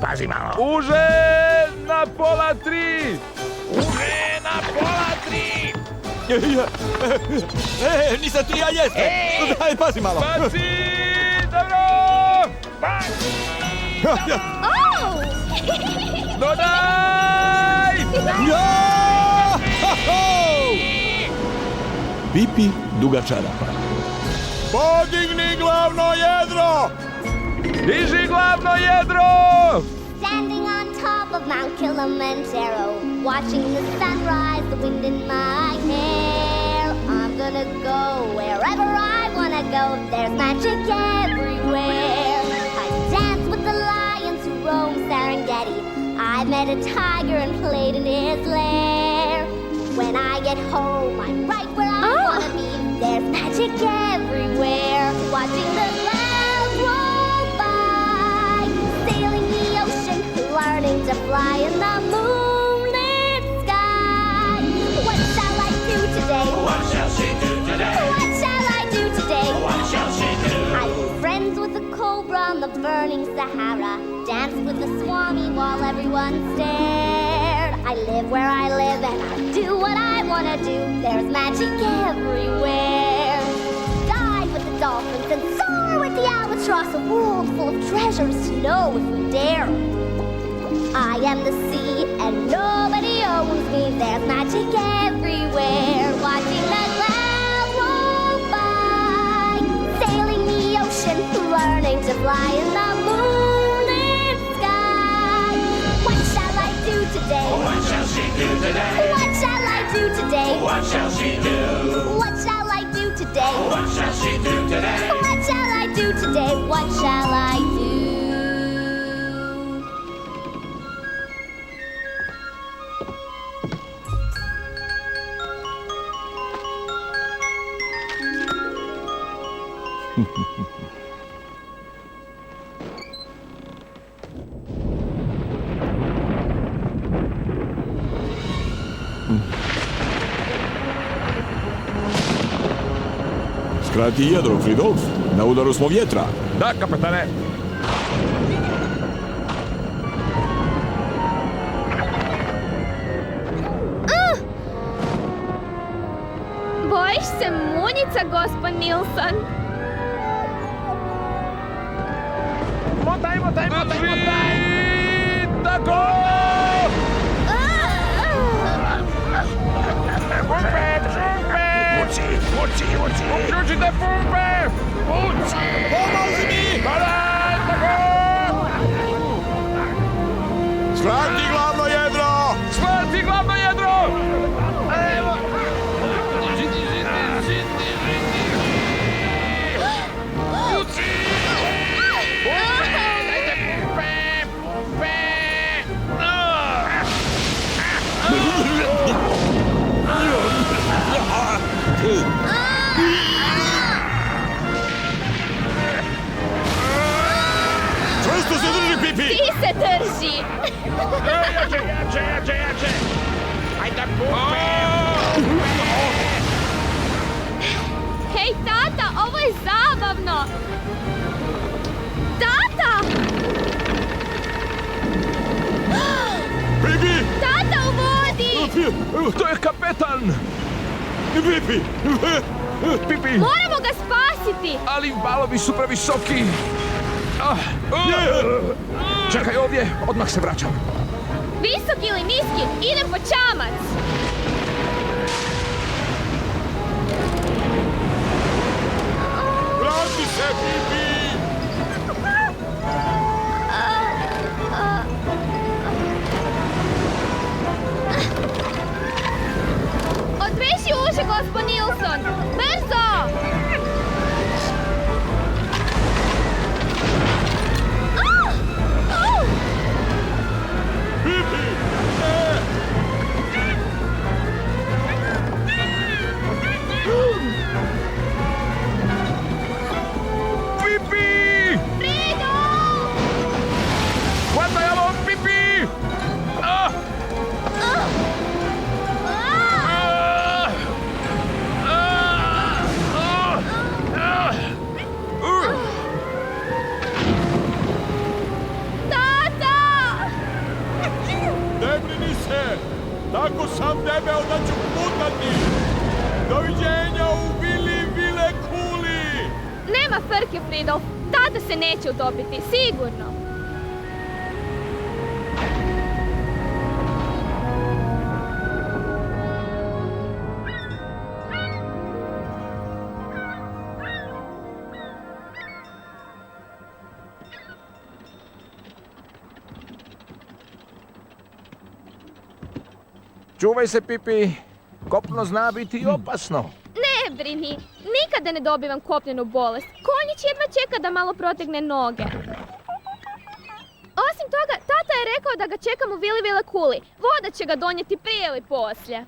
pazi malo. Uže na pola 3! Uže na pola 3! Nisam tu, ja jesam. Daj, pazi malo. Baci! Dobro! Baci! Oh! Dodaj! Ja! Pipi duga čarapa. Podigni glavno jedro! Diži glavno jedro! Standing on top of Mount Kilimanjaro, watching the sunrise, the wind in my hair. I'm gonna go wherever I wanna go. There's magic everywhere. I dance with the lions who roam Serengeti. I met a tiger and played in his lair. When I get home, I'm right where I wanna be. There's magic everywhere. Watching the clouds roll by, sailing the ocean, learning to fly in the moonlit sky. What shall I do today? What shall she do today? What shall I do today? What shall she do? I made friends with the cobra on the burning Sahara, danced with the Swami while everyone stared. I live where I live and I do what I wanna do. There's magic everywhere. Dive with the dolphins and soar with the albatross, a world full of treasures to know if we dare. I am the sea and nobody owns me. There's magic everywhere. Watching the clouds roll by, sailing the ocean, learning to fly in the moonlit sky. What shall I do today? What shall she do today? What shall I do today? What shall she do? What shall I do today? What shall she do today? What shall I do today? What shall I do? Skrati jedro, Fridolf. Na udaru smo vjetra. Da, kapetane. Bojiš se munjica, gospod Nilsson? Motaj, motaj, motaj, motaj! Tako! Pumpe, pumpe! Muci, muci, muci! Uključite pumpe! Muci! Pomozi mi! Badaj, tako! Skrati glavno jedro! Shvati glavno jedro! Evo! Muci! Dajte pumpe, pumpe! Čvrsto se drži, Pipi! Ti se drži! Jače, jače, jače, jače! Ajde pumpe! Hej, tata, ovo je zabavno! Tata! Pipi! Tata u vodi! To je kapetan! Pipi! Pipi! Moramo ga spasiti! Ali valovi su previsoki! Čekaj ovdje, odmah se vraćam. Visoki ili niski, idem po čamac! Vrati se, Pipi! Odveži uže, gospod Nilsson! Brzo! Pipi! Fridolf! Hvataj ovo, Pipi! Doviđenja u Vile Kuli! Nema frke, Fridolf. Tata se neće utopiti, sigurno. Čuvaj se, Pipi. Kopno zna biti opasno. Ne brini, nikada ne dobivam kopnenu bolest. Konjić jedva čeka da malo protegne noge. Osim toga, tata je rekao da ga čekam u Vile Kuli. Voda će ga donijeti prije ili poslije.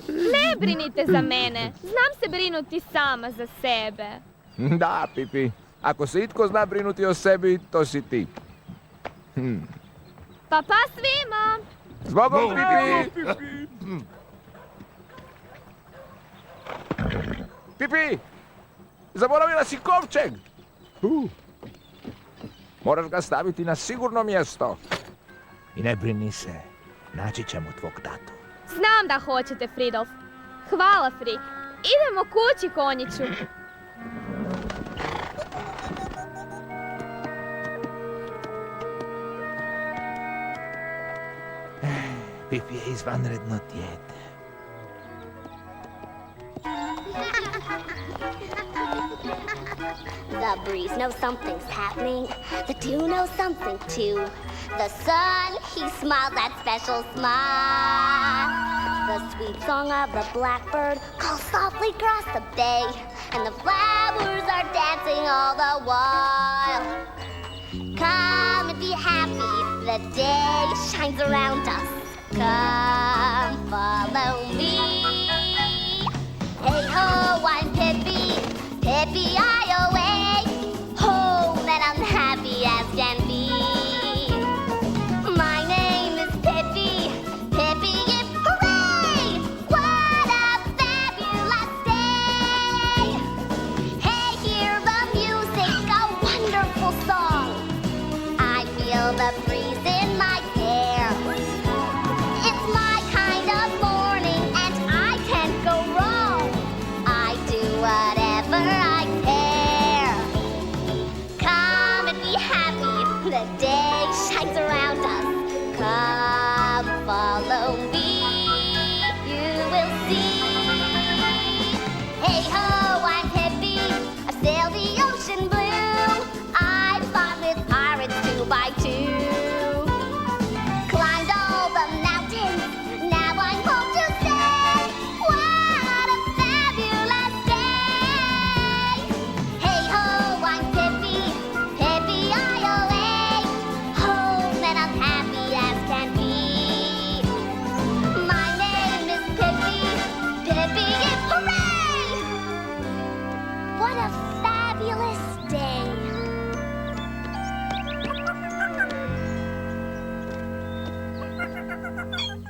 Ne brinite za mene. Znam se brinuti sama za sebe. Da, Pipi. Ako se itko zna brinuti o sebi, to si ti. Pa svima! Zbogom, Pipi! Pipi! Zaboravila si kovčeg! Moraš ga staviti na sigurno mjesto. I ne brini se, naći ćemo tvog tatu. Znam da hoćete, Fridolf. Hvala, Fri. Idemo kući, konjiću. Pipi je izvanredno dijete. The breeze knows something's happening. The dew knows something too. The sun, he smiles that special smile. The sweet song of the blackbird calls softly across the bay. And the flowers are dancing all the while. Come and be happy, the day shines around us. Come, follow me. Hey ho, I'm Pippi, Pippi-I-O-A. Home and I'm happy as can be. My name is Pippi, Pippi-Yip, hooray! What a fabulous day! Hey, hear the music, a wonderful song. I feel the breeze in my hair. It's my kind of morning and I can't go wrong. I do whatever I care. Come and be happy, the day shines around us. Come, follow me, you will see. Hey ho, I'm Pippi, I've sailed the ocean blue. I've fought with pirates 2 by 2. Climbed all the mountains, now I'm home to stay. What a fabulous day! Hey ho, I'm Pippi, Pippi-I-O-A. Home and I'm happy as can be. My name is Pippi, Pippi-Yip, hooray! What a fabulous day!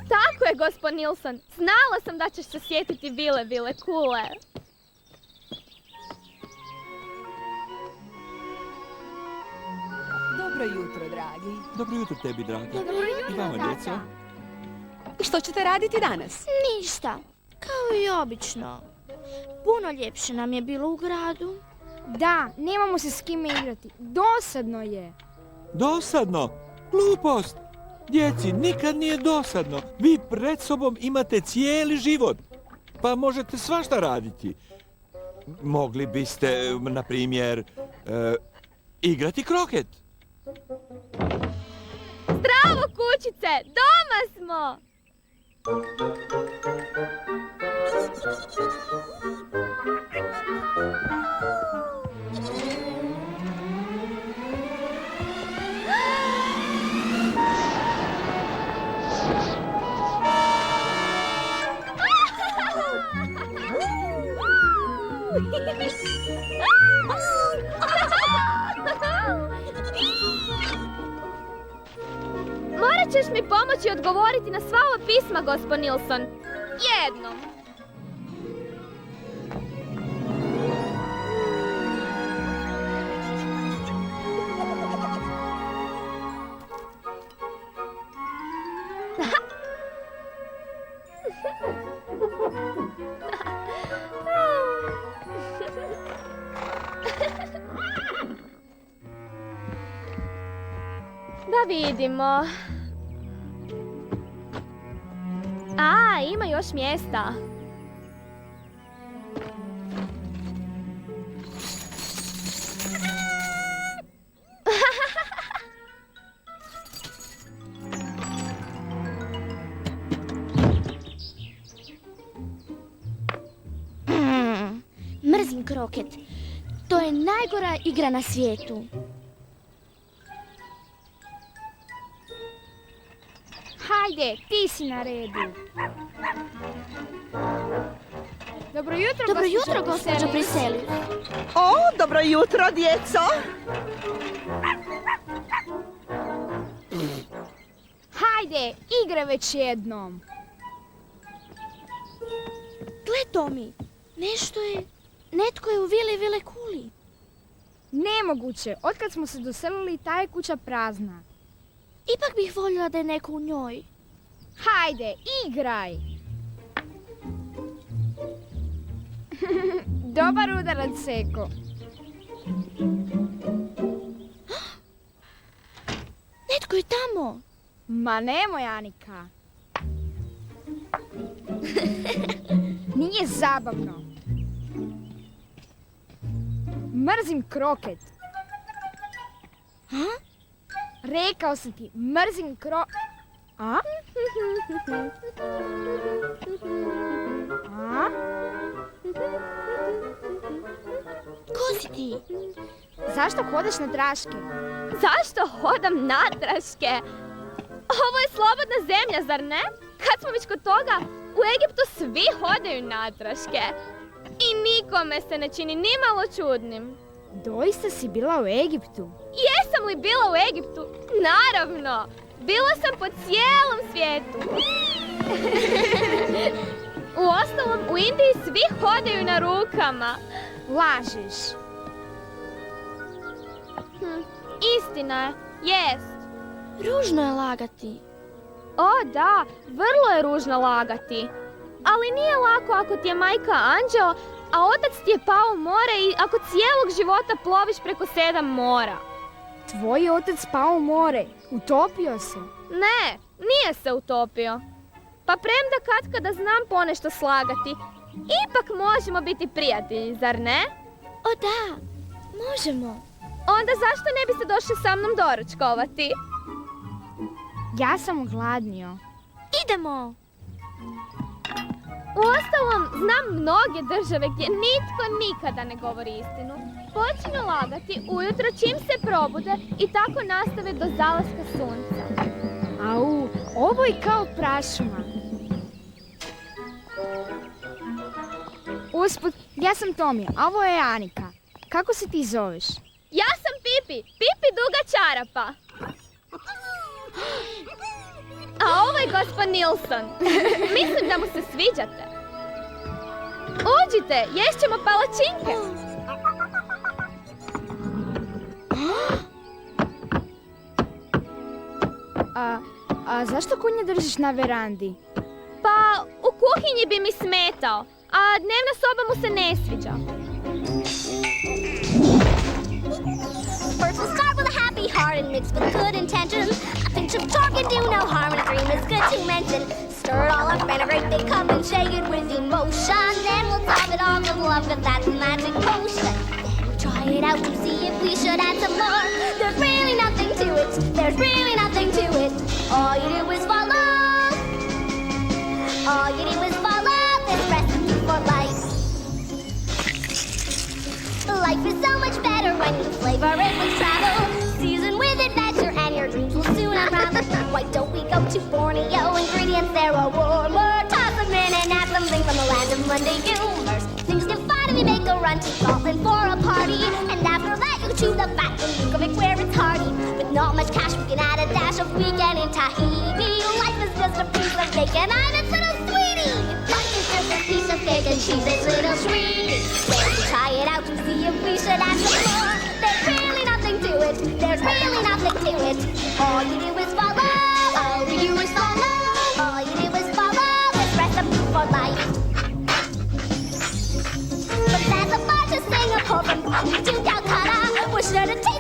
Tako je, gospod Nilsson. Znala sam da ćeš se sjetiti Vile Kule. Dobro jutro, dragi. Dobro jutro tebi, draga. I vama, djeco. Što ćete raditi danas? Ništa, kao i obično. Puno ljepše nam je bilo u gradu. Da, nemamo se s kime igrati. Dosadno je. Dosadno? Glupost! Djeci, nikad nije dosadno. Vi pred sobom imate cijeli život. Pa možete svašta raditi. Mogli biste, na primjer, igrati kroket. Zdravo, kućice! Doma smo! Morat ćeš mi pomoći odgovoriti na sva ova pisma, gospod Nilsson. Jednom. Da vidimo. A, ima još mjesta. Mrzim kroket. To je najgora igra na svijetu. Hajde, ti si na redu. Dobro jutro, Dobro jutro, gospođo Priselius. O, dobro jutro, djeco. Hajde, igre već jednom. Gle, Tomi, netko je u vile kuli. Nemoguće, otkad smo se doselili, ta je kuća prazna. Ipak bih voljela da je neko u njoj. Hajde, igraj! Dobar udarac, Seko. Netko je tamo. Ma nemoj, Anika. Nije zabavno. Mrzim kroket. Ha? Rekao sam ti, mrzim A? A? Ko si ti? Zašto hodaš na traške? Zašto hodam natraške? Ovo je slobodna zemlja, zar ne? Kad smo već kod toga, u Egiptu svi hodaju natraške. I nikome se ne čini ni malo čudnim. Doista si bila u Egiptu? Jesam li bila u Egiptu? Naravno! Bila sam po cijelom svijetu. Uostalom, u Indiji svi hodaju na rukama. Lažeš. Istina je, jest. Ružno je lagati. O da, vrlo je ružno lagati. Ali nije lako ako ti je majka anđeo, a otac ti je pao u more i ako cijelog života ploviš preko 7 mora. Tvoj otac pao u more. Utopio se. Ne, nije se utopio. Pa premda katkada znam ponešto slagati, ipak možemo biti prijatelji, zar ne? O da, možemo. Onda zašto ne biste došli sa mnom doručkovati? Ja sam gladnio. Idemo. Uostalom, znam mnoge države gdje nitko nikada ne govori istinu. Počinju lagati ujutro čim se probude i tako nastave do zalaska sunca. Au, ovo je kao prašuma. Usput, ja sam Tomi, a ovo je Anika. Kako se ti zoveš? Ja sam Pipi, Pipi duga čarapa. A ovo je gospod Nilsson. Mislim da mu se sviđate. Uđite, ješćemo palačinke. A zašto konja držiš na verandi? Pa, u kuhinji bi mi smetao, a dnevna soba mu se ne sviđa. First we'll start with a happy heart and mix with good intention. A pinch of chalk can do no harm, and a dream is good to mention. Stir it all up in a great big cup and shake it with emotion. Then we'll top it off with love, 'cause that's the magic potion. Then we'll try it out to see if we should add some more. There's really nothing to it. There's really nothing to it. All you do is follow. All you do is follow this recipe for life. Life is so much better when you flavor it with travel. Season with adventure and your dreams will soon unravel. Why don't we go to Borneo? Ingredients there are warmer. Toss them in and add something from the land of Monday humors. Things get fun if you make a run to Scotland for a party. And after that you chew the fat and think of it where it's hearty. With not much cash we can add a dash of weekend in Tahiti. Life is just a piece of bacon, I'm its little sweetie. Life is just a piece of cake and she's its little sweetie. Let's try it out to see if we should add some more. There's really nothing to it. There's really nothing to it. All you do is follow. All you do is follow. All you do is follow this recipe for life.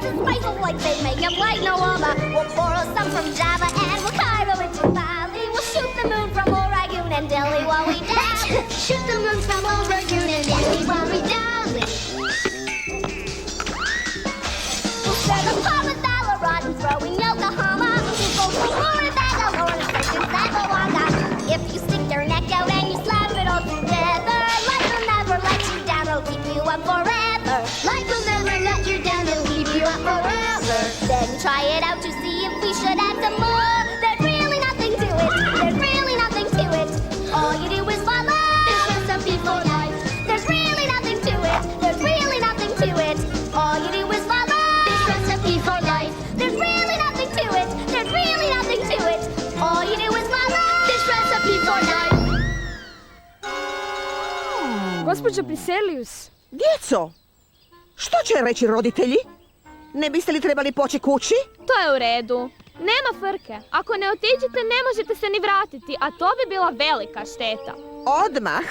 It's spiteful like they make it like no other. We'll borrow some from Java and we'll carve it to Bali. We'll shoot the moon from Oregon and Delhi while we dance. Shoot the moon from Oregon and Delhi while we dance. We'll set up Paradallarod and throw in Yokohama. We'll go to Roaring Bangalore and take in Zamboanga. If you stick your neck out and you slap it all together, life will never let you down, it'll keep you up forever. Life will never let you down, it'll keep you up forever. Then try it out to see if we should add some more. There's really nothing to it, there's really nothing to it. All you do is follow this recipe for life. There's really nothing to it, there's really nothing to it. All you do is follow this recipe for life. There's really nothing to it, there's really nothing to it. All you do is follow this recipe for life. Gospođo Priselius, Djeco, što će reći roditelji? Ne biste li trebali poći kući? To je u redu. Nema frke. Ako ne otiđete, ne možete se ni vratiti, a to bi bila velika šteta. Odmah?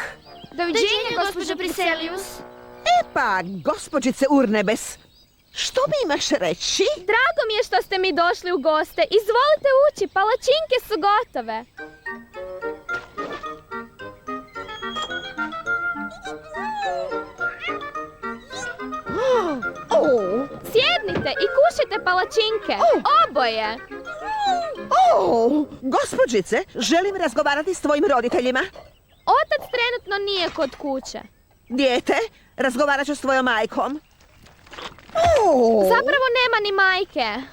doviđenja, gospođo Priselius. E pa, gospođice Urnebes, što mi imaš reći? Drago mi je što ste mi došli u goste. Izvolite ući, palačinke su gotove. Sjednite i kušajte palačinke. Oboje. Gospođice, želim razgovarati s tvojim roditeljima. Otac trenutno nije kod kuće. Dijete, razgovarat ću s tvojom majkom. Zapravo nema ni majke.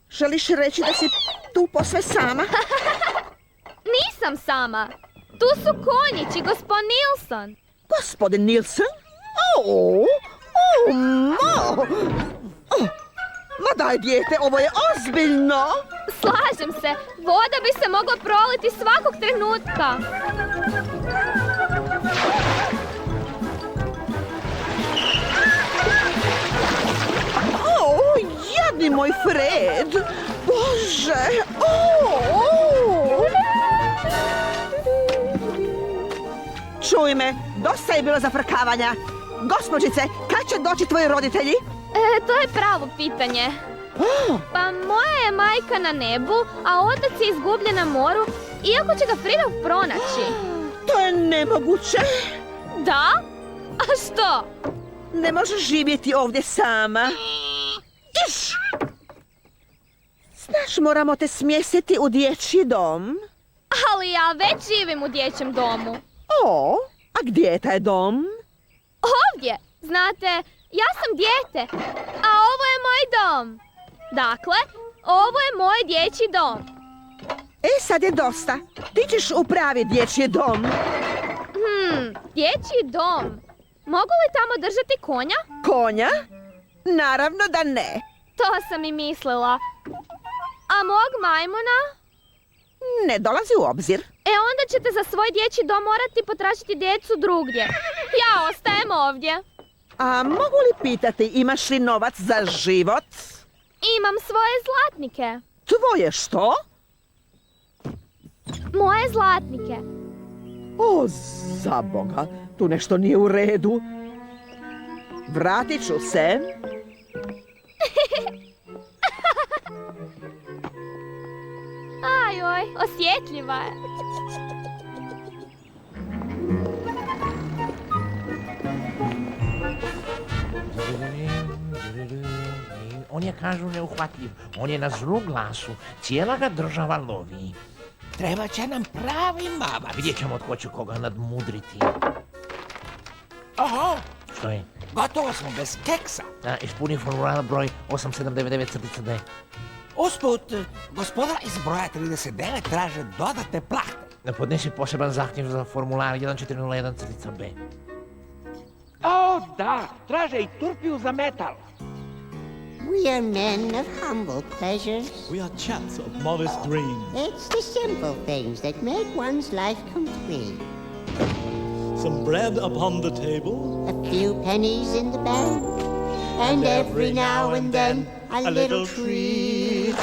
Želiš reći da si tu posve sama? Nisam sama. Tu su konjići, gospodin Nilsson. Gospodin Nilsson? Ma daj, dijete, ovo je ozbiljno. Slažem se. Voda bi se mogla proliti svakog trenutka. Jadni moj Fred. Bože. Čuj me, dosta je bilo zafrkavanja. Gospođice, kad će doći tvoji roditelji? To je pravo pitanje. Pa moja je majka na nebu, a otac je izgubljen na moru, iako će ga Fridolf pronaći. To je nemoguće. Da? A što? Ne možeš živjeti ovdje sama. Iš! Znaš, moramo te smjestiti u dječji dom. Ali ja već živim u dječjem domu. A gdje je taj dom? Ovdje. Znate, ja sam dijete, a ovo je moj dom. Dakle, ovo je moj dječji dom. Sad je dosta. Ti ćeš u pravi dječji dom. Dječji dom. Mogu li tamo držati konja? Konja? Naravno da ne. To sam i mislila. A mog majmuna? Ne dolazi u obzir. Onda ćete za svoj dječji dom morati potražiti djecu drugdje. Ja ostajem ovdje. A mogu li pitati, imaš li novac za život? Imam svoje zlatnike. Tvoje što? Moje zlatnike. Za Boga, tu nešto nije u redu. Vratit ću se. Ajoj, osjetljiva je. On je, kažu, neuhvatljiv. On je na zlu glasu. Cijela ga država lovi. Treba će nam pravi mamac. Vidjet ćemo tko će koga nadmudriti. Oho, Što je? gotovo smo bez keksa. Ispuni formular broj 8799-D. Usput, gospoda iz broja 39 traže dodatne plate. Podnesi poseban zahtjev za formular 1401-B. Da, traže i turpiju za metal. We are men of humble pleasures. We are chaps of modest dreams. It's the simple things that make one's life complete. Some bread upon the table. A few pennies in the bank. And every now and then a little treat.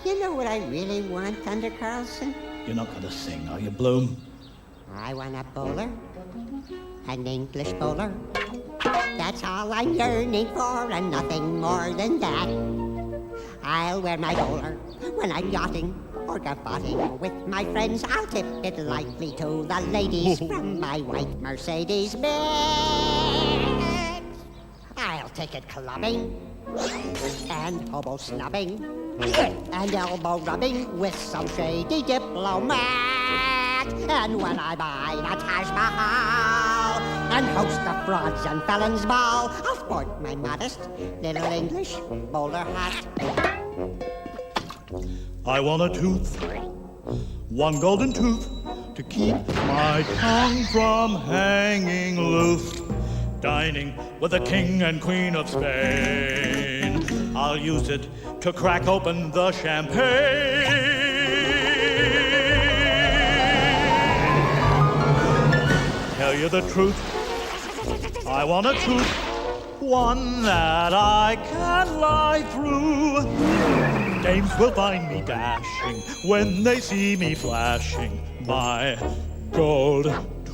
You know what I really want, Thunder Carlson? You're not going to sing, are you, Bloom? I want a bowler, an English bowler. That's all I'm yearning for and nothing more than that. I'll wear my bowler when I'm yachting or gavoting with my friends. I'll tip it lightly to the ladies from my white Mercedes Benz. I'll take it clubbing and hobo snubbing and elbow rubbing with some shady diplomat. And when I buy the Taj Mahal and host the frauds and felons ball, I'll sport my modest little English bowler hat. I want a tooth, one golden tooth, to keep my tongue from hanging loose. Dining with the King and Queen of Spain, I'll use it to crack open the champagne. Tell you the truth, I want a tooth, one that I can lie through. Dames will find me dashing when they see me flashing my gold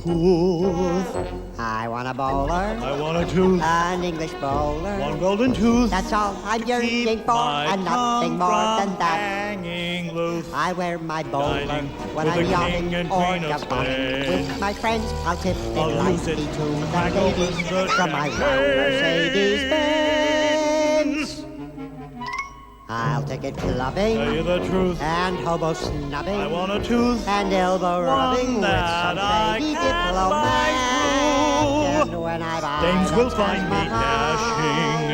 tooth. I want a bowler, I want a tooth, an English bowler. one golden tooth. That's all I'm yearning for and nothing more than that. Hanging loose. I wear my bowler Dining when with I'm the yachting King and or Queen of gavoting. Spain. With my friends, I'll tip it I'll use lightly it to the crack open ladies the from my white champagne. Mercedes Benz. I'll take it clubbing Tell you the truth, and hobo snubbing I want a tooth, and elbow rubbing one with that some I shady can diplomat. lie And when I buy dames the will Taj find me Mahal dashing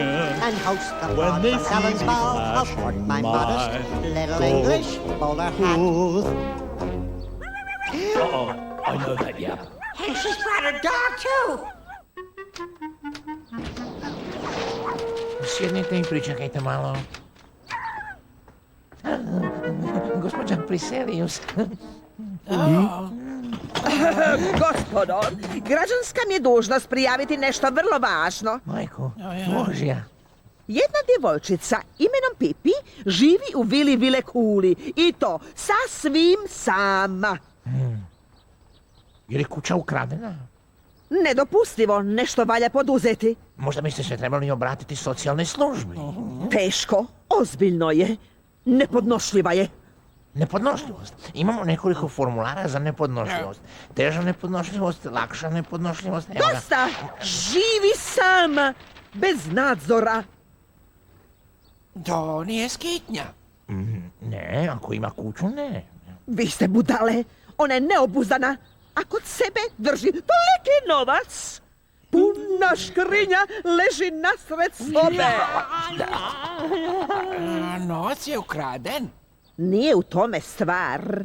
and host the when frauds they and see felons me ball, I'll sport flashing my modest my little gold English bowler hat. tooth. Uh-oh, I know that yap. And she's brought her dog too. Sjednite i pričekajte malo. Gospođa Priselius. Gospodo, građanska mi je dužnost prijaviti nešto vrlo važno. Majko, Božja. Jedna djevojčica imenom Pipi živi u vili Vile Kuli i to sa svim sama. Je li kuća ukradena? Nedopustivo, nešto valja poduzeti. Možda biste se trebali obratiti socijalnoj službi. Teško, ozbiljno je, nepodnošljiva je. Nepodnošljivost. Imamo nekoliko formulara za nepodnošljivost. Teža nepodnošljivost, lakša nepodnošljivost. Evo ga. Dosta! Živi sama, bez nadzora. To nije skitnja. Ne, ako ima kuću, ne. Vi ste budale, ona je neobuzdana, a kod sebe drži toliki novac. Puna škrinja leži nasred sobe. Novac je ukraden. Nije u tome stvar.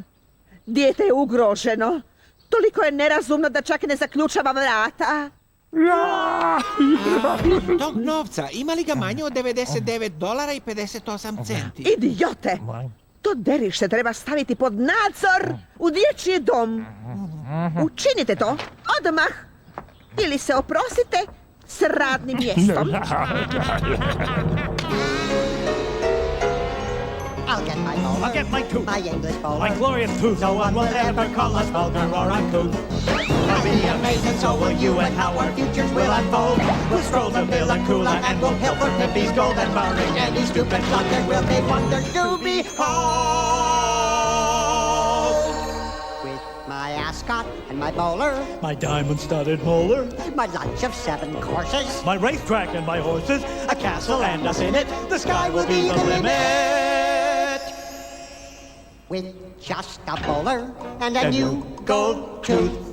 Dijete je ugroženo. Toliko je nerazumno da čak ne zaključava vrata. Tog novca ima li ga manje od $99.58? Idiote! To derište treba staviti pod nadzor u dječji dom. Učinite to odmah ili se oprostite s radnim mjestom. I'll get my bowler, I'll get my tooth, my English bowler. my glorious tooth. No one will ever call us vulgar or uncouth. I'll be amazed and so will you at how our futures will unfold. We'll stroll to Villa Kula and we'll pilfer Pippi's gold, and barring any stupid blunder we'll make wonders to behold. With my ascot and my bowler, My diamond-studded molar, my lunch of 7 courses, my racetrack and my horses, a castle and us in it, the sky will be the limit. With just a bowler and a new gold tooth.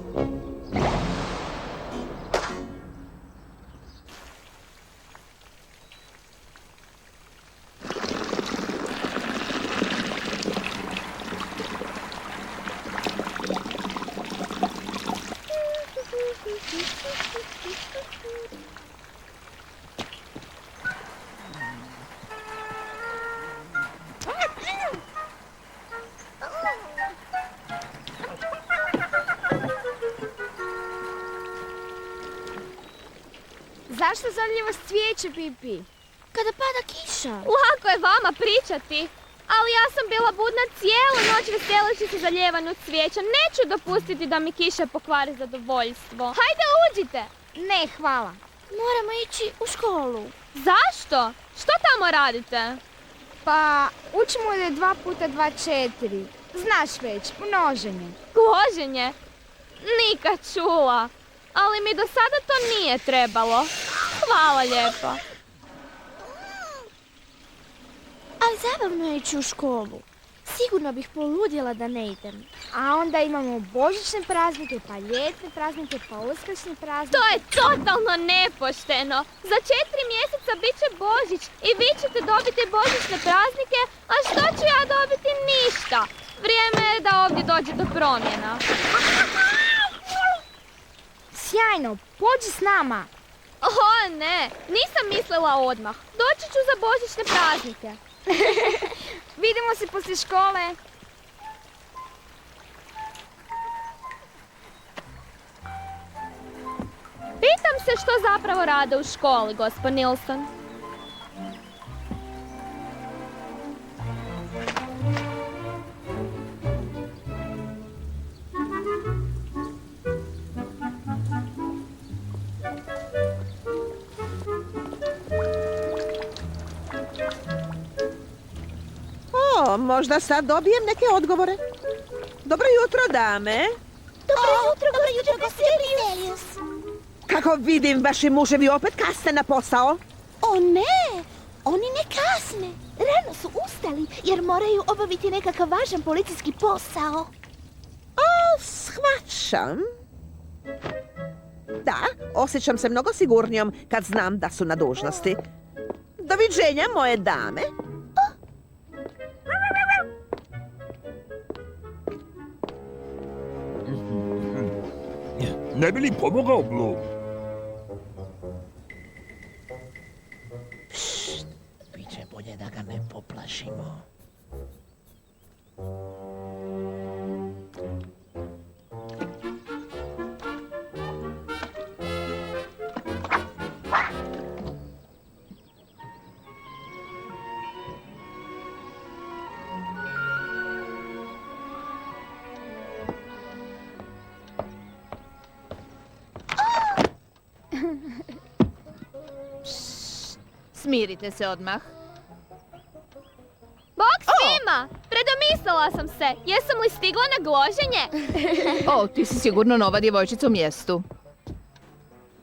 Zašto zanimljivost cvijeće, Pipi? Kada pada kiša. Lako je vama pričati. Ali ja sam bila budna cijelu noć veseleći se zaljevanju cvijeća. Neću dopustiti da mi kiša pokvari zadovoljstvo. Hajde, uđite! Ne, hvala. Moramo ići u školu. Zašto? Što tamo radite? Pa, učimo da je 2 puta 2 4. Znaš već, množenje. Gloženje? Nikad čula. Ali mi do sada to nije trebalo. Hvala lijepo. Ali zabavno je ići u školu. Sigurno bih poludjela da ne idem. A onda imamo božićne praznike, pa ljetne praznike, pa uskršnje praznike. To je totalno nepošteno. Za 4 mjeseca bit će Božić i vi ćete dobiti božićne praznike, a što ću ja dobiti? Ništa. Vrijeme je da ovdje dođe do promjena. Sjajno, pođi s nama. O ne, nisam mislila odmah. Doći ću za božićne praznike. Vidimo se poslije škole. Pitam se što zapravo rade u školi, gospod Nilsson. O, možda sad dobijem neke odgovore. Dobro jutro, dame. Dobro jutro, Basilius. Kako vidim, vaši muževi opet kasne na posao. O ne, oni ne kasne. Rano su ustali jer moraju obaviti nekakav važan policijski posao. O, shvaćam. Da, osjećam se mnogo sigurnijom kad znam da su na dužnosti. Doviđenja, moje dame. Ne bi li pomogao, Blue? Biće bolje da ga ne poplašimo. Smirite se odmah. Bok svima! Predomislila sam se. Jesam li stigla na gloženje? O, ti si sigurno nova djevojčica u mjestu.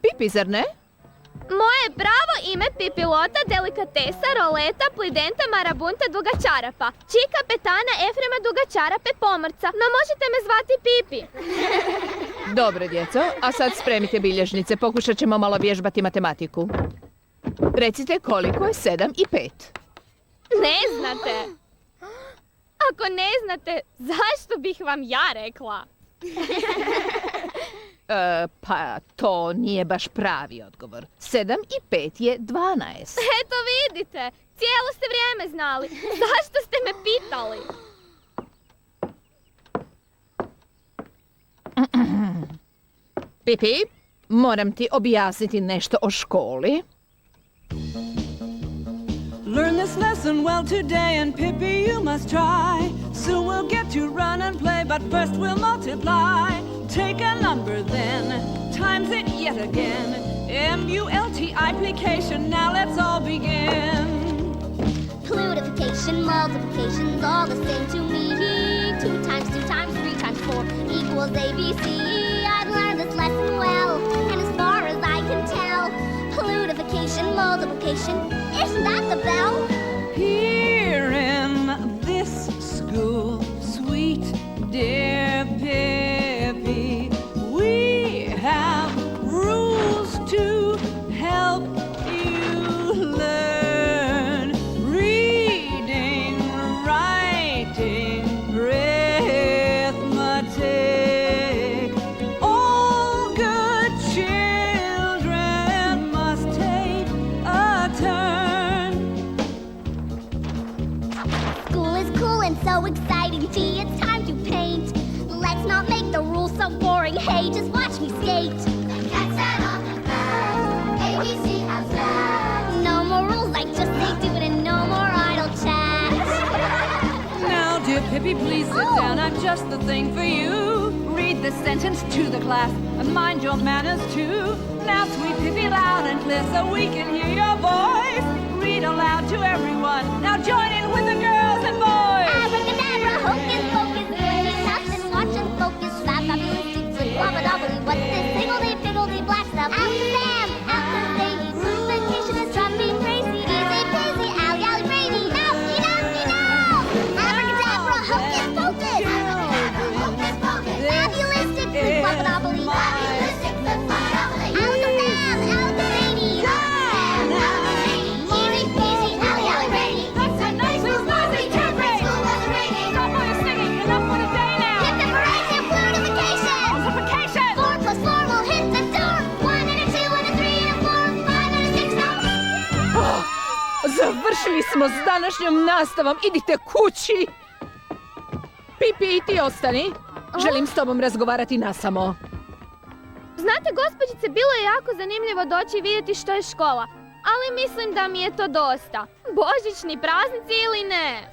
Pipi, zar ne? Moje je pravo ime Pipilota, delikatesa, roleta, plidenta, marabunta, dugačarapa. Čika petana Efrema dugačarape pomorca, no možete me zvati Pipi. Dobro, djeco, a sad spremite bilježnice, pokušat ćemo malo vježbati matematiku. Recite koliko je 7 i 5. Ne znate. Ako ne znate, zašto bih vam ja rekla? Pa to nije baš pravi odgovor. 7 i 5 je 12. Eto vidite, cijelo ste vrijeme znali. Zašto ste me pitali? Pipi, moram ti objasniti nešto o školi. Learn this lesson well today, and Pippi, you must try. Soon we'll get to run and play, but first we'll multiply. Take a number then, times it yet again. M-U-L-T-I-plication, now let's all begin. Plutification, multiplication's all the same to me. 2 times 2 times 3 times 4 equals ABC. I've learned this lesson well, and as far as I can tell, plutification, multiplication, isn't that the bell? Here in this school, sweet dear Pippi, we have rules to help you learn. Reading, writing, arithmetic. All good children must take a turn. School is cool and so exciting. Gee, it's time to paint. Let's not make the rules so boring. Hey, just watch me skate. Catch that on the ground. ABC has that. No more rules, I just say do it, and no more idle chat. Pippi, please sit down. I'm just the thing for you. Read the sentence to the class and mind your manners too. Now, sweet Pippi, loud and clear so we can hear your voice. Read aloud to everyone. Now join in with the girls and boys. Abracadabra, hocus pocus, doing nothing, watch and focus. Fabulous, wobbly, what's this? Higgledy-piggledy black stuff. Alakazam, Alakazam, multiplication is dropping crazy. Easy peasy, alligaly-brainy. No, Abracadabra, hocus pocus. Abracadabra, hocus pocus. Fabulistic, wobbly, fabulistic, wobbly. Alakazam, alligaly-brainy. Easy peasy, alligaly-brainy. That's a nice noisy tirade. Stop all your singing. Enough for the day now. Hit the parade and flutification. Multiplication. 4 plus 4 will hit the door. 1 and a 2 and a 3 and a 4, 5 and a 6, no. Završili smo s današnjom nastavom. Idite kući. Pipi, i ti ostani. Želim s tobom razgovarati nasamo. Znate, gospođice, bilo je jako zanimljivo doći i vidjeti što je škola. Ali mislim da mi je to dosta. Božićni praznici ili ne?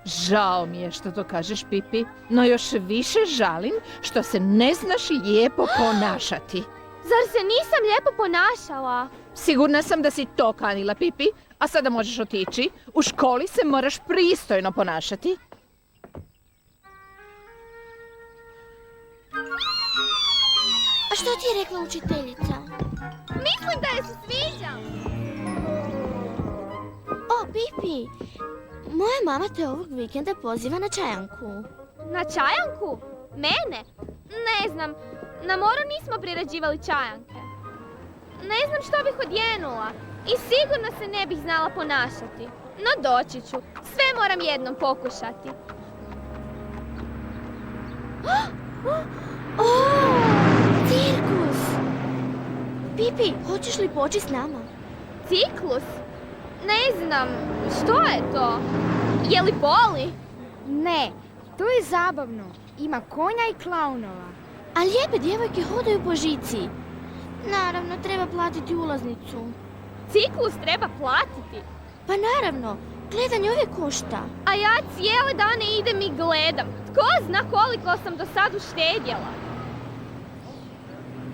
Žao mi je što to kažeš, Pipi, no još više žalim što se ne znaš lijepo ponašati. Zar se nisam lijepo ponašala? Sigurna sam da si to kanila, Pipi, a sada možeš otići. U školi se moraš pristojno ponašati. A što ti je rekla učiteljica? Mislim da je se sviđa. O, Pipi, moja mama te ovog vikenda poziva na čajanku. Na čajanku? Mene? Ne znam. Na moru nismo priređivali čajanke. Ne znam što bih odjenula. I sigurno se ne bih znala ponašati. No doći ću. Sve moram jednom pokušati. O, cirkus! Pipi, hoćeš li poći s nama? Ciklus? Ne znam. Što je to? Je li boli? Ne, to je zabavno. Ima konja i klaunova. A lijepe djevojke hodaju po žici. Naravno, treba platiti ulaznicu. Ciklus treba platiti? Pa naravno, gledanje uvijek košta. A ja cijele dane idem i gledam. Tko zna koliko sam do sad uštedjela?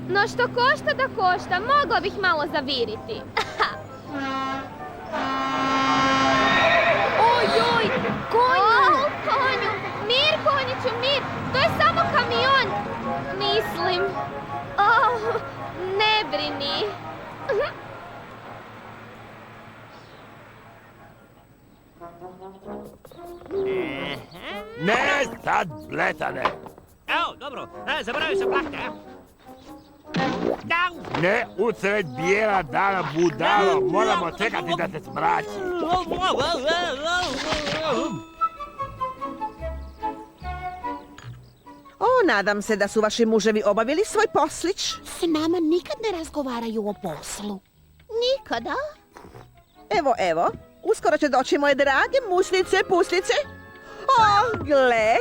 No što košta da košta, mogla bih malo zaviriti. Ojoj, konju! O, konju! Mir, konjiću, mir! To je samo kamion! Mislim. Oh, ne brini. Ne, sad bletane! Evo, dobro, zaboravio sam plakte, a? Ne usred bijela dana, budalo, moramo čekati da se smrači. O, nadam se da su vaši muževi obavili svoj poslić. S nama nikad ne razgovaraju o poslu. Nikada? Evo, uskoro će doći moje drage muslice, puslice. O, gle!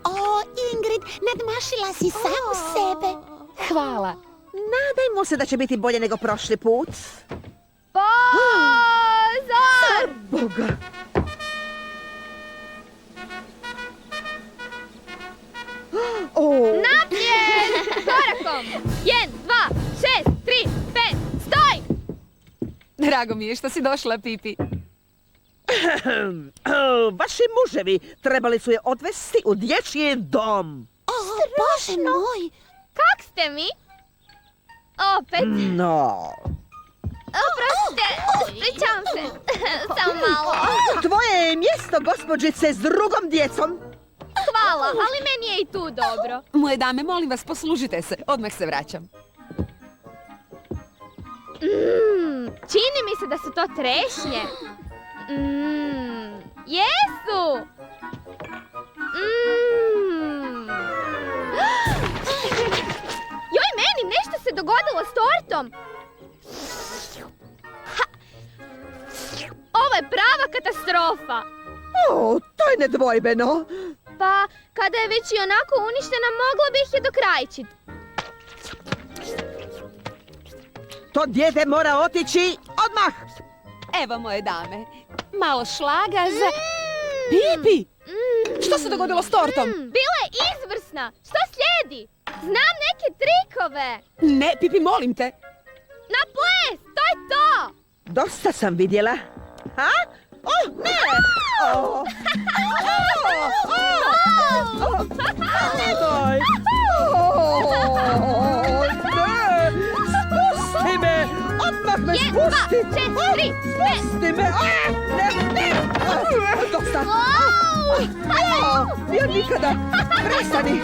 O, Ingrid, nadmašila si samu sebe. Hvala. Nadajmo se da će biti bolje nego prošli put. Pozor! Boga! Naprijed! Korakom! 1, 2, 6, 3, 5, stoj! Drago mi je što si došla, Pipi. Vaši muževi trebali su je odvesti u dječji dom. O, Bože moj! Kak ste mi? Opet. No. Oprostite, ispričavam se. Samo malo. Tvoje je mjesto, gospođice, s drugom djecom. Hvala, ali meni je i tu dobro. Moje dame, molim vas, poslužite se. Odmah se vraćam. Čini mi se da su to trešnje. Jesu! Joj, meni nešto se dogodilo s tortom. Ovo je prava katastrofa. O, to je nedvojbeno. Pa, kada je već i onako uništena, mogla bih je dokrajčiti. To dijete mora otići odmah. Evo, moje dame, malo šlaga za... Pipi! Što se dogodilo s tortom? Bila je izvrsna! Što slijedi? Znam neke trikove! Ne, Pipi, molim te. Na ples! To je to! Dosta sam vidjela. Ha? Oh, ne! Oh. Oj. Ne! Spusti me! Odmah me spusti! 1, 2, 3, 4, 5! Spusti me! Ne! Dosta! Ja nikada! Prestani!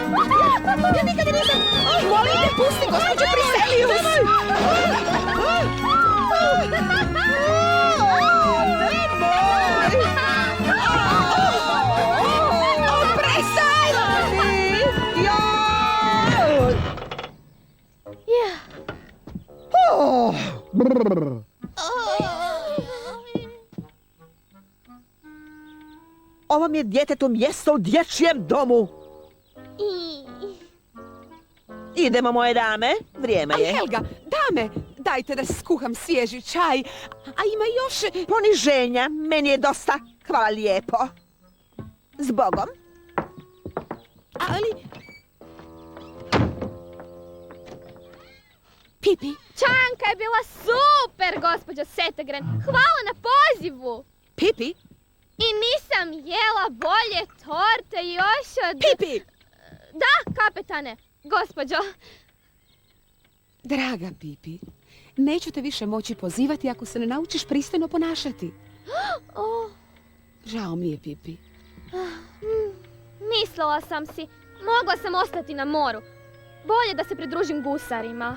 Ja nikada nisam! Molim te, pusti, gospođo Priselius! Ovom je djetetu mjesto u dječjem domu. Idemo, moje dame, vrijeme je. Helga, dame, dajte da skuham svježi čaj. A ima još... Poniženja, meni je dosta. Hvala lijepo. Zbogom. Ali... Pipi. Čanka je bila super, gospođo Settegren. Hvala na pozivu. Pipi. I nisam jela bolje torte još od... Pipi! Da, kapetane, gospođo. Draga Pipi, neću te više moći pozivati ako se ne naučiš pristojno ponašati. Žao mi je, Pipi. Mislila sam si, mogla sam ostati na moru. Bolje da se pridružim gusarima.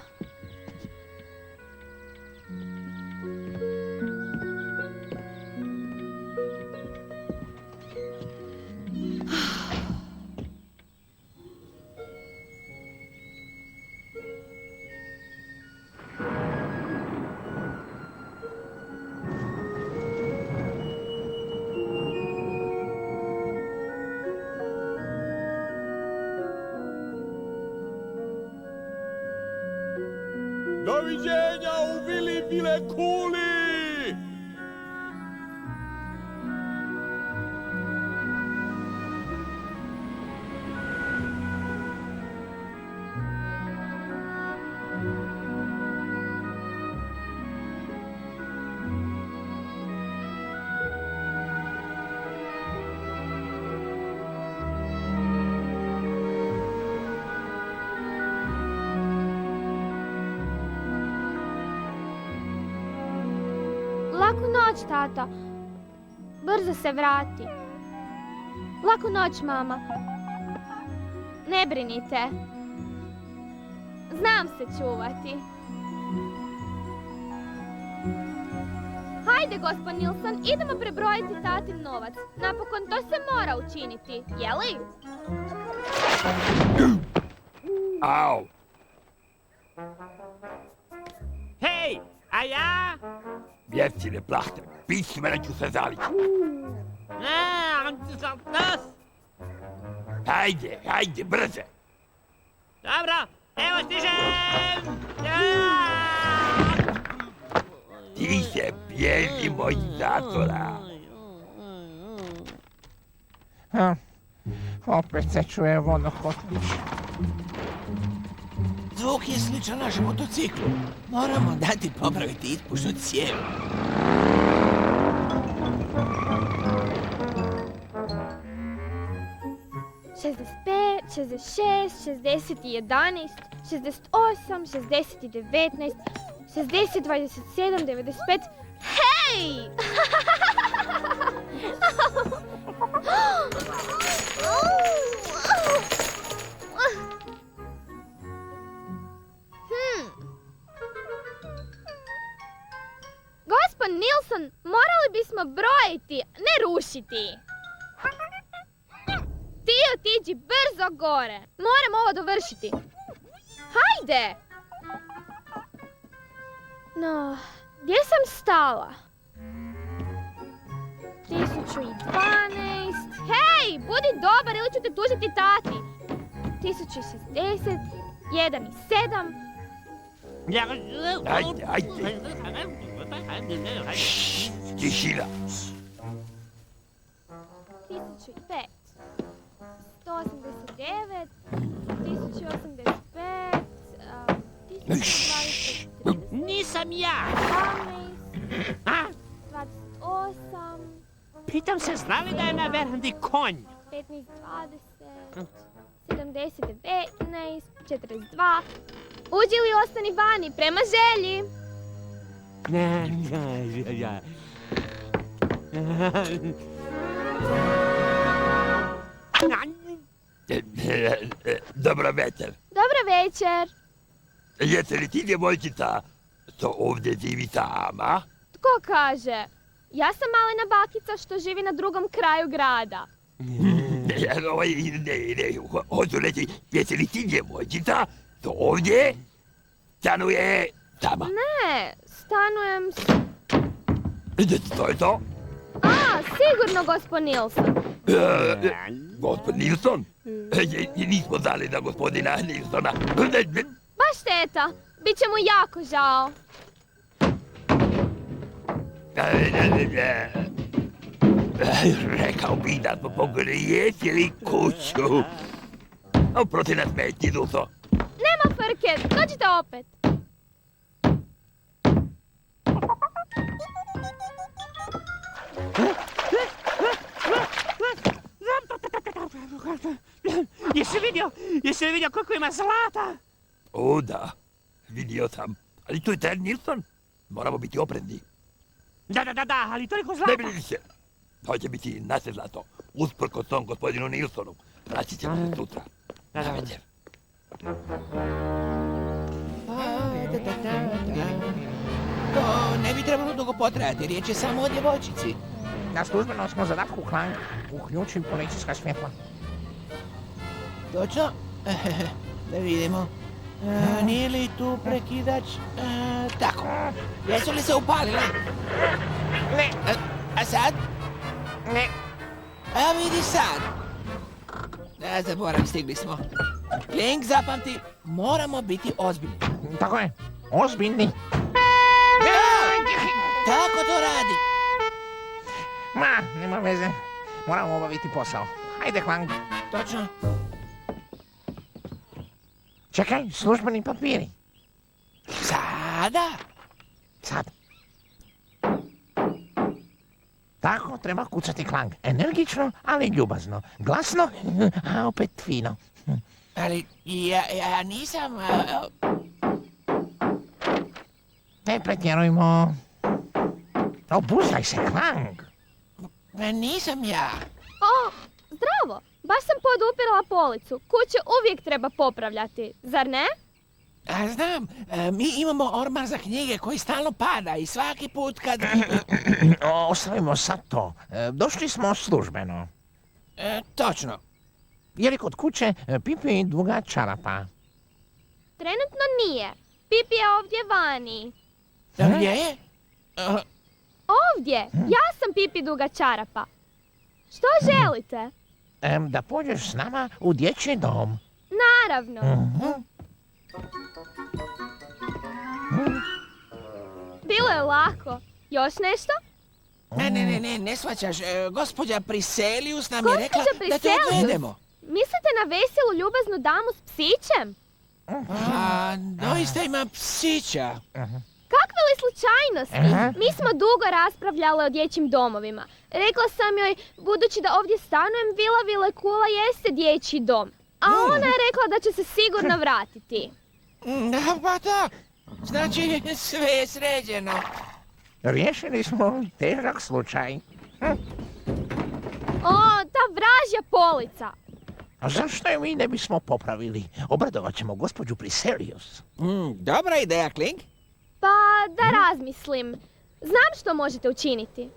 Doviđenja u Vili Vile Kuli! Laku noć, tata. Brzo se vrati. Laku noć, mama. Ne brinite. Znam se čuvati. Hajde, gospod Nilsson, idemo prebrojiti tatin novac. Napokon to se mora učiniti, jeli? Au! Hej, a ja? Mjesine plahte, pismena ću se zalići. Hajde, brže! Dobro, evo stižem! Ti se bijeli moj zatvora. Opet se čuje vodokotlić. Zvuk je sličan našem motociklu. Moramo dati popraviti ispuš od cijevi. Šezdeset 66, 60 i 11, 68, 60 i 19, 60, 27, 95... Hej! Gospod Nilsson, morali bismo brojiti, ne rušiti. Ti otiđi brzo gore. Moram ovo dovršiti. Hajde! No, gdje sam stala? 1012... Hej, budi dobar ili ću te tužiti tati. 1060, 1 i 7... Ajde. Tišina. 1005. 1089, 1085, 1020, Nisam ja. 12, A? 28, Pitam se, zna li da je na verandi konj? 15, 20, 70, 19, 42. Uđi ili ostani vani, prema želji. Dobro večer. Dobro večer. Jeste li ti djevojčica što ovdje živi sama? Tko kaže? Ja sam malena bakica što živi na drugom kraju grada. Hoću reći, jesi li ti djevojčica što ovdje stanuje sama? Ne, stanujem s... Što je to? A, sigurno gospod Nilsson. Gospod Nilsson? Nismo znali da gospodina Nilssona. Baš šteta, bit će mu jako žao. Rekao bih da smo pogriješili kuću. Oprosti na smetnji, Duso. Nema frke, dođite opet. Jesi li vidio koliko ima zlata? O da, vidio sam. Ali to je taj Nilsson. Moramo biti oprezni. Da, ali toliko zlata. Ne brini se. To će biti naše zlato. Usprkos tom gospodinu Nilssonu. Vratit ćemo se sutra. Na večer. To ne bi trebalo dugo potrajati, riječ je samo o djevojčici. Na službenom smo zadatku Klang. Uključi policijska svjetla. Točno? Da vidimo. Nije li tu prekidač? Tako. Jesu li se upalile? Ne. A sad? Ne. A vidi sad. Zaboravim, stigli smo. Kling, zapamti, moramo biti ozbiljni. Tako je. Ozbiljni. Tako to radi. Ma, nema veze. Moramo obaviti posao. Hajde, Klang. Točno. Čekaj, službeni papiri. Sada? Sad. Tako treba kucati Klang. Energično, ali ljubazno. Glasno, a opet fino. Ali ja nisam... Ne pretjerujmo. Obuzdaj se, Klang. Nisam ja. O, zdravo. Baš sam podupirala policu. Kuće uvijek treba popravljati, zar ne? A znam, mi imamo ormar za knjige koji stalno pada i svaki put kad... Ostavimo sad to. Došli smo službeno. Točno. Je li kod kuće Pipi duga čarapa? Trenutno nije. Pipi je ovdje vani. Gdje je? Ovdje. Ja sam Pipi duga čarapa. Što želite? Da pođeš s nama u dječji dom. Naravno. Bilo je lako. Još nešto? Ne shvaćaš. Gospođa Priselius nam je rekla da te odvedemo. Mislite na veselu ljubaznu damu s psićem? A, doista ima psića. Kakve li slučajnosti? Mi smo dugo raspravljale o dječjim domovima. Rekla sam joj, budući da ovdje stanujem, Vila Vilekula jeste dječji dom. A ona je rekla da će se sigurno vratiti. Pa da, znači sve je sređeno. Riješili smo težak slučaj. O, ta vražja polica. A zašto je mi ne bismo popravili? Obradovat ćemo gospođu Priselius. Dobra ideja, Kling. Pa da razmislim. Znam što možete učiniti.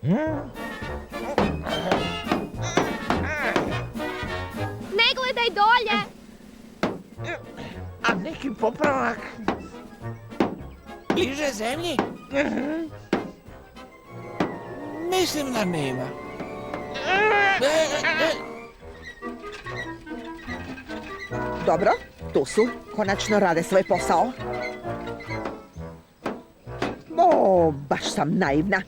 Ne gledaj dolje! A neki popravak? Bliže zemlji? Mislim da nema. Dobro, tu su. Konačno rade svoj posao. O, baš sam naivna.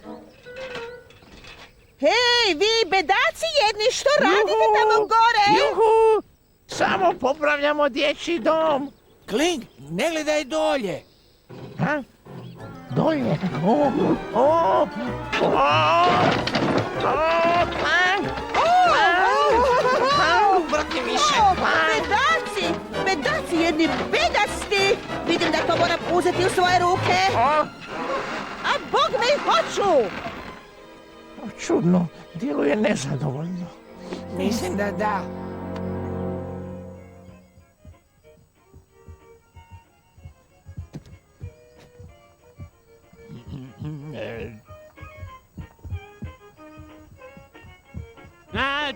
Hej, vi bedaci jedni, što radite tamo gore? Juhu! Samo popravljamo dječji dom. Kling, ne gledaj dolje. Ha? Dolje. Vrti više. Bedaci, jedni bedasti! Vidim da to moram uzeti u svoje ruke. A Bog me i hoću! Čudno, djeluje nezadovoljno. Mislim da da.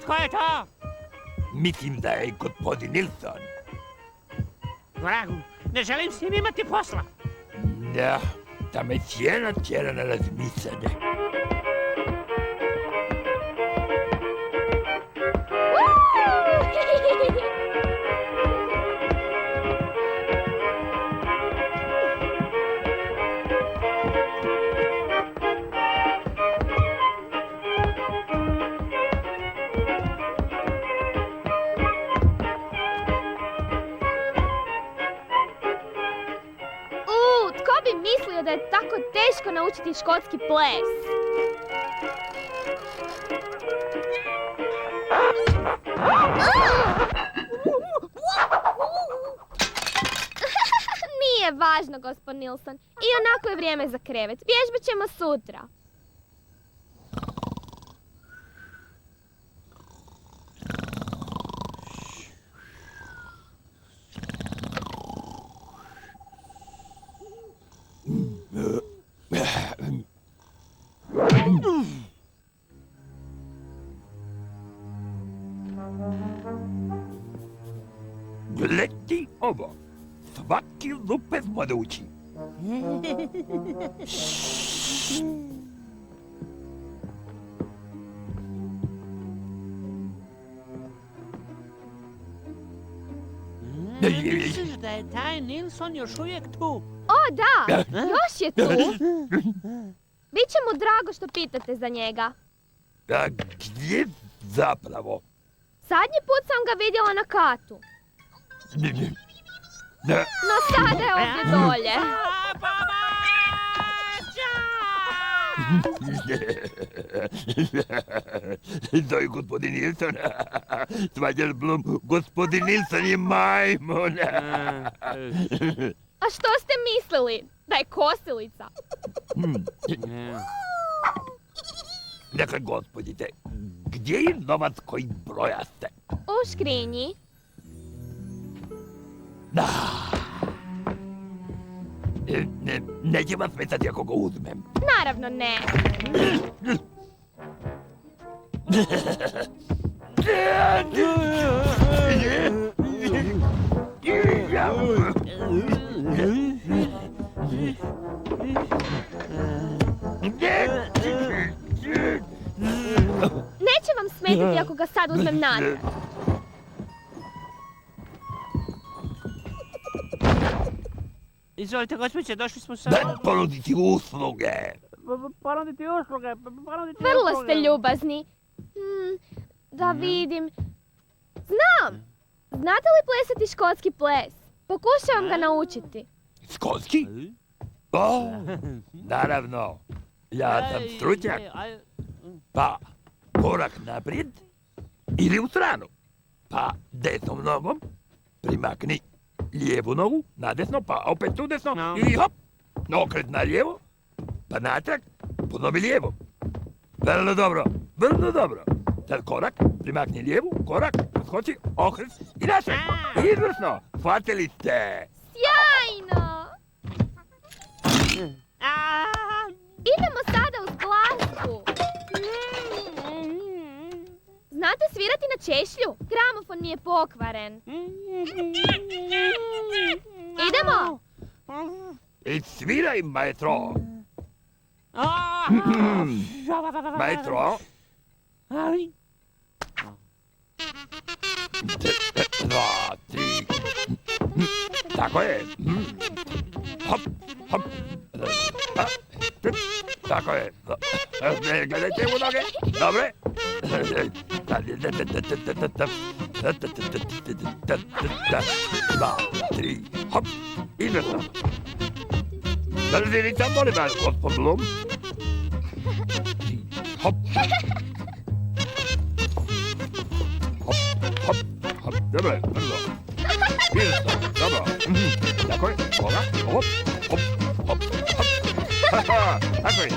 Tko je to? Mislim da je gospodin Nilsson. Vragu, ne želim s njim imati posla. Da, ta me cijena tjera na razmišljanje. Tko bi mislio da je tako teško naučiti škotski ples? Nije važno, gospod Nilsson. I onako je vrijeme za krevet. Vježbat ćemo sutra. Gledi ovo. Svaki lupez može ući. Misliš da je taj Nilsson još uvijek tu? O, da! Još je tu! Biće mu drago što pitate za njega. A gdje zapravo? Zadnji put sam ga vidjela na katu. No sada je ovdje dolje. To je gospodin Nilsson. Svađal Blum, gospodin Nilsson je majmun. A što ste mislili? Da je kosilica? Dakle, gospodite, gdje je novac koji brojaste? U škrinji. Da. Neće vas smetati ako ga uzmem. Naravno ne. Neće vam smetati ako ga sad uzmem natrag. Izvolite, gospođe, došli smo sa... Da ponuditi usluge. Ponuditi usluge. Vrlo ste ljubazni. Da vidim. Znam! Znate li plesati škotski ples? Pokušavam ga naučiti. Škotski? O, naravno. Ja sam stručnjak. Pa, korak naprijed ili u stranu. Pa, desnom nogom primakni lijevu nogu na desno, pa opet u desno i hop, okret na lijevo, pa natrag, ponovi lijevo. Vrlo dobro, vrlo dobro. Sad korak, primakni lijevu, korak, skoči, okret i natrag. Izvrsno, shvatili ste. Sjajno! Idemo sada uz glasbu. Znate svirati na češlju? Gramofon mi je pokvaren. Idemo! I sviraj, maestro. Maestro. Dva, tri. Tako je. Hop, hop. Tako je. Gledajte u noge. Dobre. Dva, tri, hop, i nešto. Brzilica, molim vas, gospod Blum. Hop. Hop, hop, hop, dobro, brzo. I nešto, dobro. Tako je, koga, hop, hop, hop, hop. Tako je.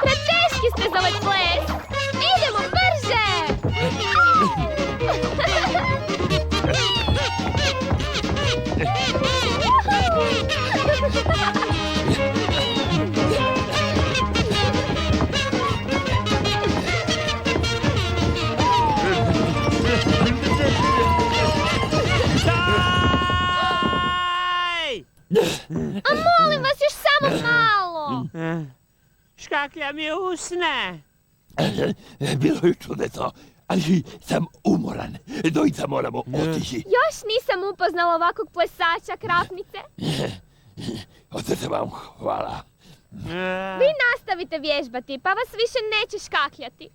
Preteški ste za ovaj ples! Idemo brže! A molim vas, još samo malo! Škaklja mi usne. Bilo je čudesno, ali sam umoran. Doista moramo otići. Još nisam upoznala ovakvog plesača, Krapnice. Od srca vam hvala. Vi nastavite vježbati, pa vas više neće škakljati.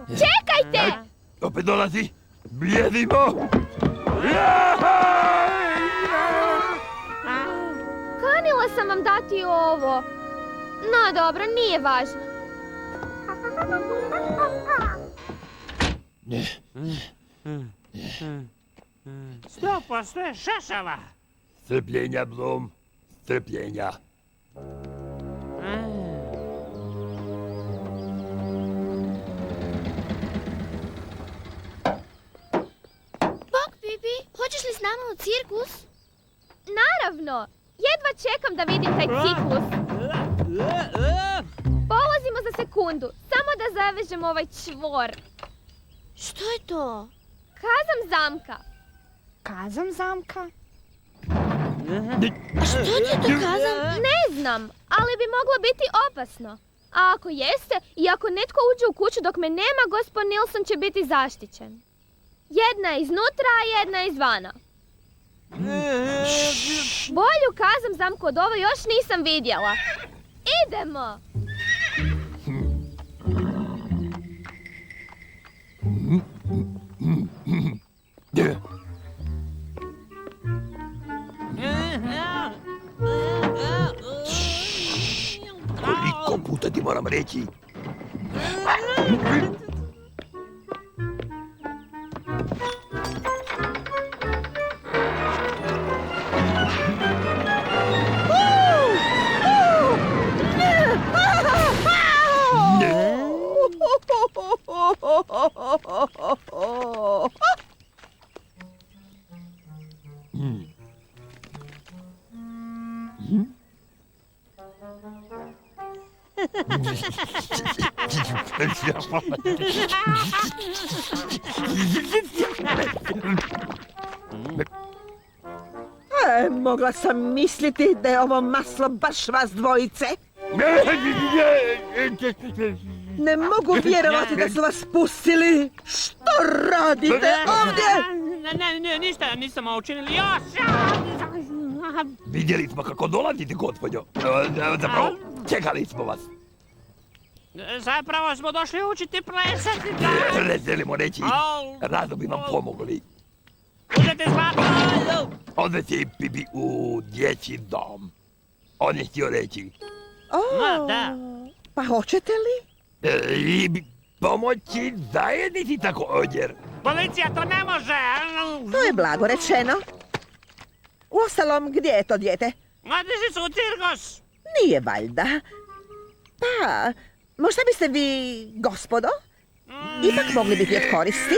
Čekajte! Opet dolazi. Bljedimo. Kanila sam vam dati ovo. No dobro, nije važno. Stopo, što je šašava? Strpljenja, Blum. Strpljenja. Bok, Pipi, hoćeš li s nama u cirkus? Naravno! Jedva čekam da vidim taj ciklus. Polazimo za sekundu. Samo da zavežemo ovaj čvor. Što je to? Kazam zamka. Kazam zamka? A što ti je to kazam? Ne znam, ali bi moglo biti opasno. A ako jeste i ako netko uđe u kuću dok me nema, gospod Nilsson će biti zaštićen. Jedna je iznutra, a jedna je izvana. Bolju kazam zamku od ovo još nisam vidjela. Idemo! Koliko puta ti moram reći? Mogla sam misliti da je ovo maslo baš vas dvojice. Ne mogu vjerovati da su vas pustili. Što radite ovdje? Ne, ništa nismo učinili još. Vidjeli smo kako dolazite, gospođo. Zapravo, čekali smo vas. Zapravo smo došli učiti plesati. Ne želimo reći, rado bi vam pomogli. Uzete zlato! Odvesti Pipi u dječji dom. On je htio reći. Da. Pa hoćete li? I pomoći zajednici također. Policija to ne može. To je blago rečeno. Uostalom, gdje je to dijete? Otišli su u cirkus. Nije valjda. Pa, možda biste vi, gospodo, ipak mogli biti od koristi.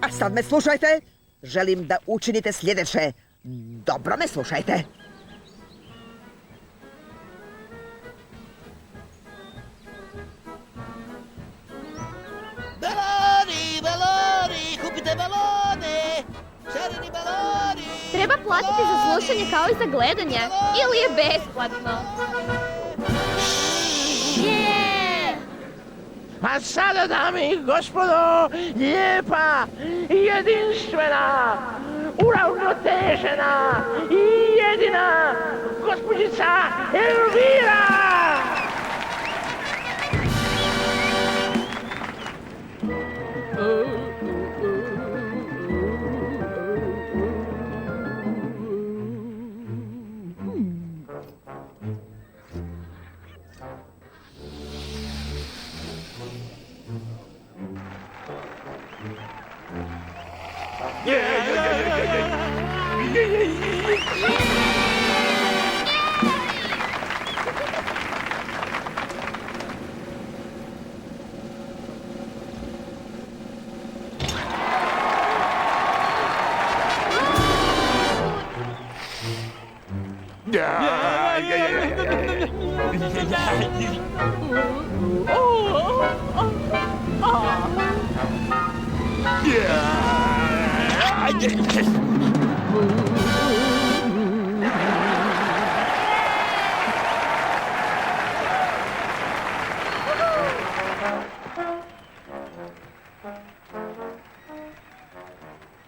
A sad me slušajte. Želim da učinite sljedeće. Dobro me slušajte. Baloni, baloni, kupite balone! Šareni baloni! Treba platiti za slušanje kao i za gledanje. Ili je besplatno. A sada, dame i gospodo, lijepa, jedinstvena, uravnotežena i jedina gospođica Elvira!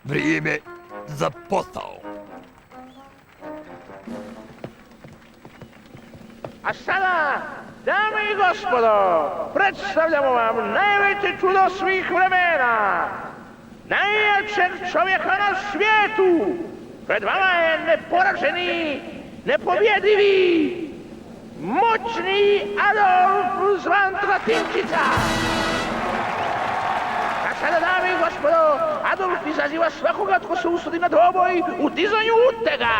Vrijeme za posao. A sada, dame i gospodo, predstavljamo vam najveće čudo svih vremena. Najjačeg čovjeka na svijetu. Pred vama je neporaženi, nepobjedivi, moćni Adolf zvan Tratinčica. A sada, dame i gospodo, Adolf izaziva svakoga tko se usudi na dvoboj u dizanju utega.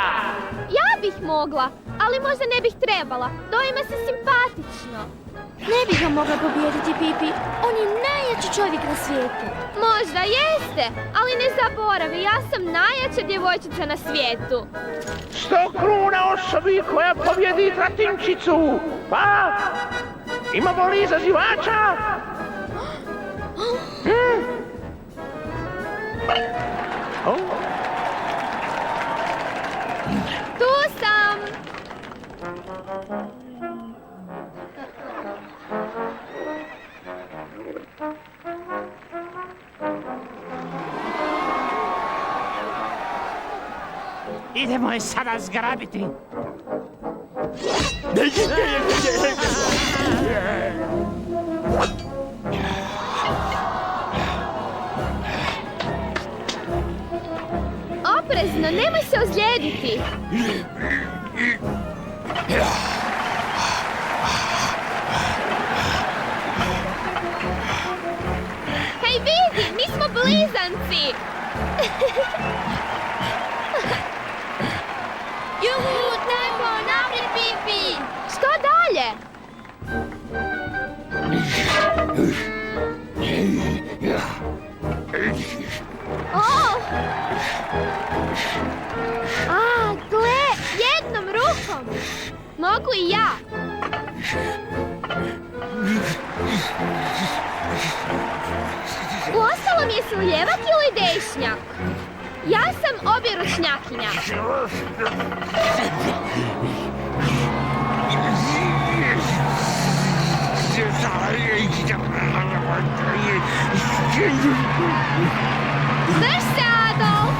Ja bih mogla, ali možda ne bih trebala. Dojima se simpatično. Ne bih ga mogla pobijediti, Pipi. On je najjači čovjek na svijetu. Možda jeste, ali ne zaboravi, ja sam najjača djevojčica na svijetu. 100 kruna osobi koja pobjedi Tratinčicu. Pa, imamo li izazivača? Tu sam! Idemo je sada zgrabiti. Oprezno, nemoj se ozlijediti. Hej, vidi, mi smo blizanci. Juhu, tempo, naprijed, Pipi! Što dalje? Oh! A, gle, jednom rukom. Mogu i ja. Uostalom, jesi li ljevak ili dešnjak? Ja sam objeručnjakinja. Drž se, Adolf!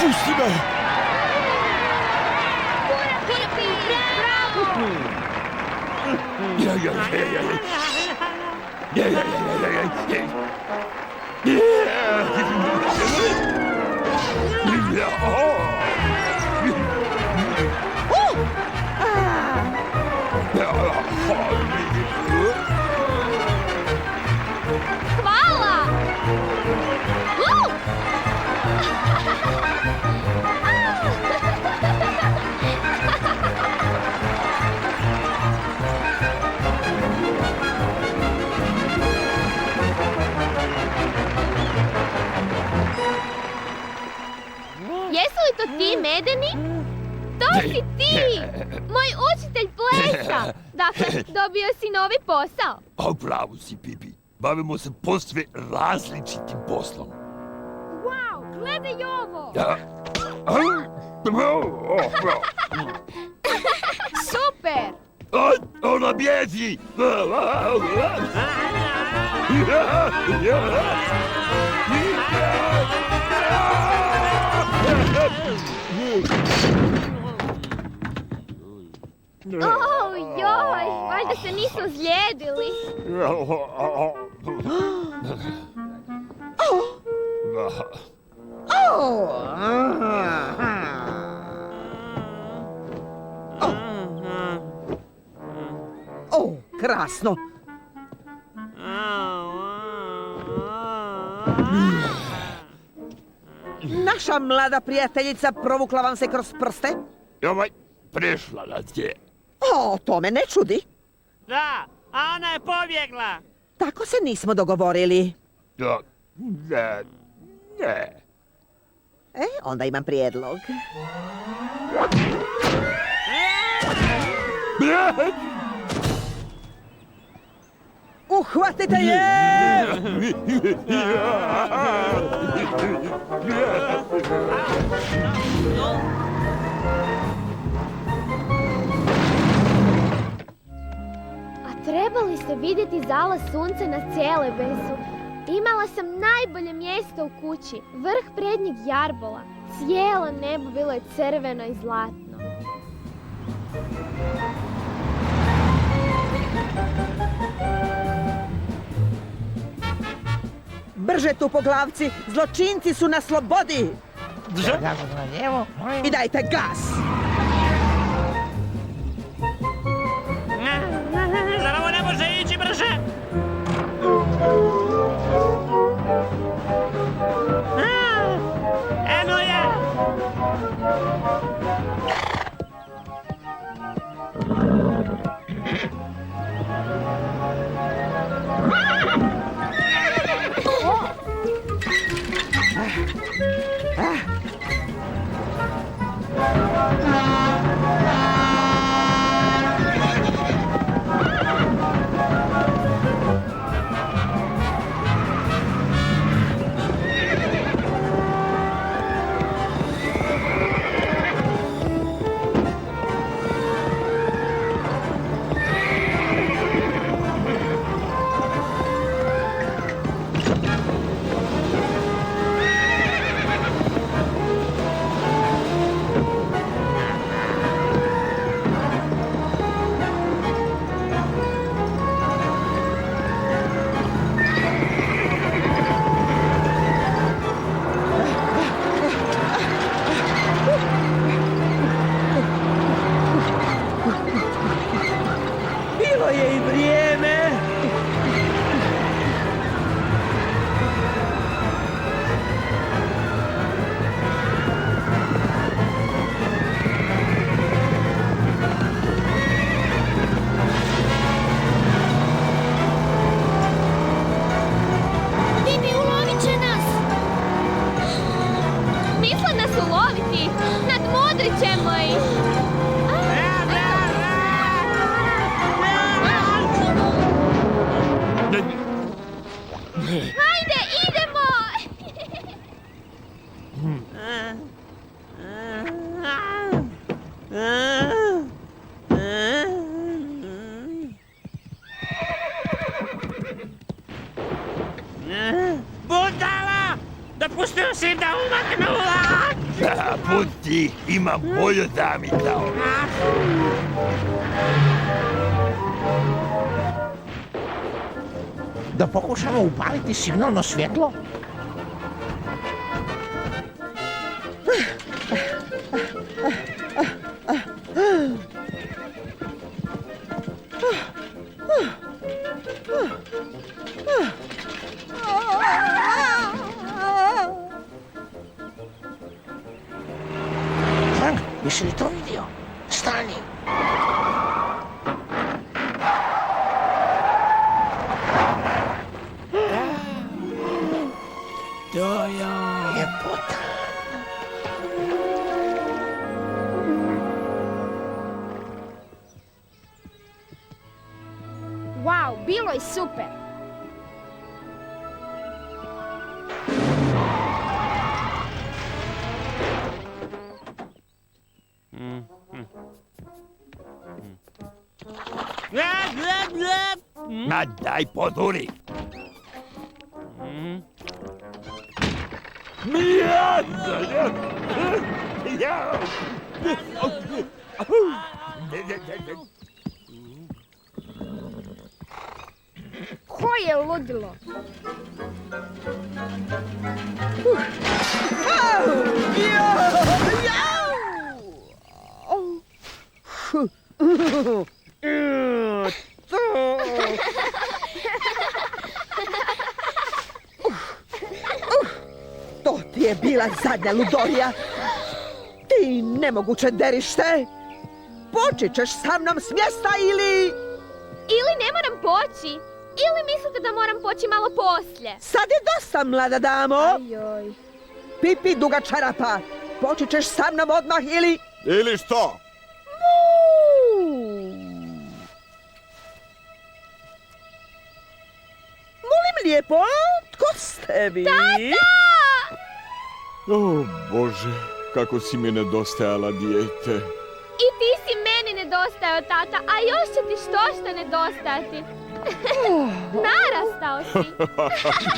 Pusti me! Pipi, bravo! Hvala! Jesu li to ti, Medeni? To si ti! Moj učitelj plesa! Dakle, dobio si novi posao. A u pravu si, Pipi. Bavimo se posve različitim poslom. Wow, gledaj ovo! Super! Ona bježi! Joj, valjda se nisu ozlijedili. Krasno. Naša mlada prijateljica provukla vam se kroz prste? Prešla nas je. O, to me ne čudi. Da, a ona je pobjegla. Tako se nismo dogovorili. Ne. Onda imam prijedlog. Uhvatite je! A trebali ste vidjeti zalaz sunca na Celebesu. Imala sam najbolje mjesto u kući, vrh prednjeg jarbola. Cijelo nebo bilo je crveno i zlatno. Brže tu po glavci, zločinci su na slobodi! I dajte gas! Zar ovo ne može ići brže? Eno je! Bilo je i vrijeme! Bibi, ulovit će nas! Misle nas uloviti! Nadmudrit ćemo ih! Hajde, idemo! Budala! Dopustio si da umaknu! Pusti, imam bolju zamisao. Da pokušamo upaliti signalno svjetlo? Frank, jesi li to vidio? Stani! Ljepota. Wow, bilo je super. Ma daj pozori! Koje ludilo? To ti je bila zadnja ludorija. Ti nemoguće derište. Poći ćeš sa mnom s mjesta ili... Ili ne moram poći. Ili mislite da moram poći malo poslije? Sad je dosta, mlada damo. Ajoj. Pipi duga čarapa. Poći ćeš sa mnom odmah ili... Ili što? Molim lijepo, tko ste vi? Tata! O, Bože, kako si mi nedostajala, dijete. I ti si meni nedostajao, tata, a još će ti što nedostajati. Narastao si.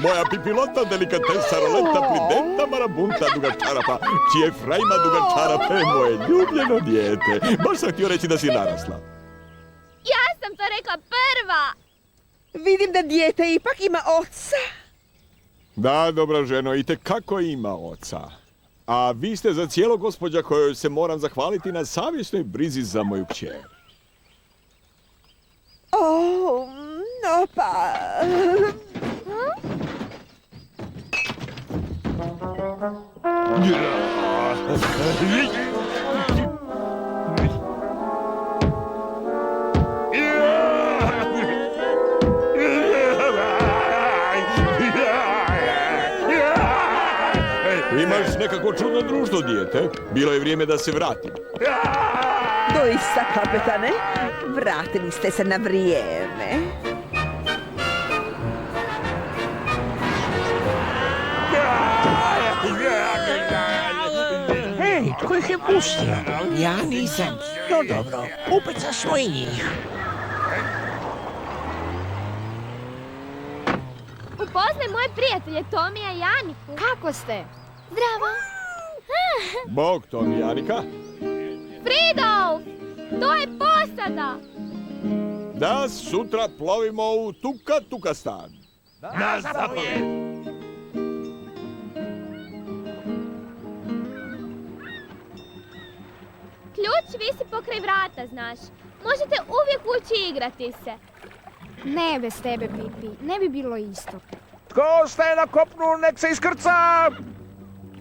Moja pipilota, delikatesa, roleta, pridenta, marabunta, duga čarapa, čije frajma duga čarape, moje ljubljeno dijete. Baš sam htio reći da si narasla. Ja sam to rekla prva. Vidim da dijete ipak ima oca. Da, dobra ženo, itekako ima oca. A vi ste za cijelo gospođa kojoj se moram zahvaliti na savjesnoj brizi za moju kćer. No pa... Imaš nekako čudno društvo, dijete. Bilo je vrijeme da se vratim. Doista, kapetane, vratili ste se na vrijeme. Hej, tko ih je pustio? Ja nisam. No dobro, upeca smo i njih. Upoznaj moje prijatelje Tomija i Janiku. Kako ste? Zdravo. Bog, Tomi, Janika. Fridolf! To je posada! Da sutra plovimo u Tukastan. Na zapovjed! Ključ visi pokraj vrata, znaš. Možete uvijek ući igrati se. Ne bez tebe, Pipi. Ne bi bilo isto. Tko ostaje na kopnu, nek se iskrca!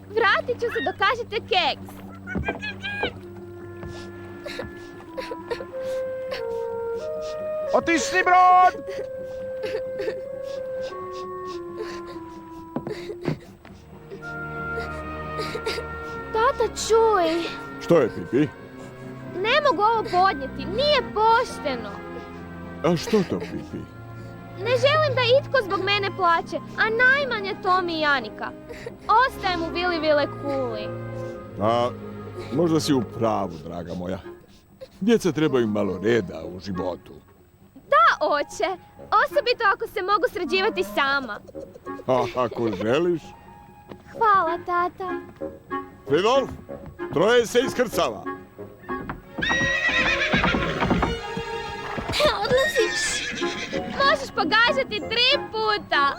Vratit ću se dok kažete keks. Otisni brod! Tata, čuj. Što je, Pipi? Ne mogu ovo podnijeti. Nije pošteno. A što to, Pipi? Ne želim da itko zbog mene plaće, a najmanje Tomi i Janika. Ostajem u Vili Vile Kuli. A možda si u pravu, draga moja. Djeca trebaju malo reda u životu. Da, oče. Osobito ako se mogu sređivati sama. A ako želiš? Hvala, tata. Fridolf, troje se iskrcava. Odlaziš. Možeš pogađati 3 puta.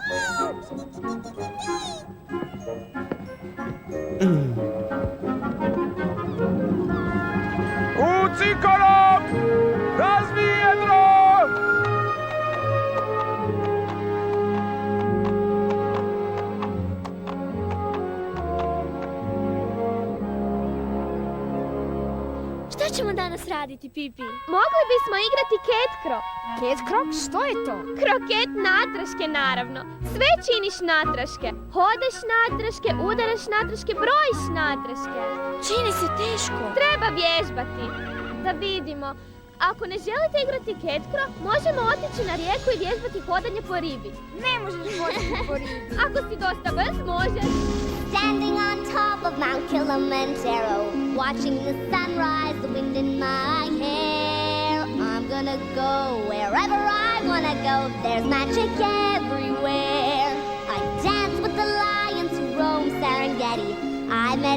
U cikorom! Razvi jedro! Šta ćemo danas raditi, Pipi? Mogli bismo igrati ketkro. Ketkro? Što je to? Kroket natraške, naravno. Sve činiš natraške. Hodeš natraške, udaraš natraške, brojiš natraške. Čini se teško. Treba vježbati. Da vidimo. Ako ne želite igrati ketkro, možemo otići na rijeku i vježbati hodanje po ribi. Ne možeš hodati po ribi. Ako si dosta brz, možeš. Standing on top of Mount Kilimanjaro, watching the sunrise, the wind in my hair. I'm gonna go wherever I wanna go. There's magic everywhere. I dance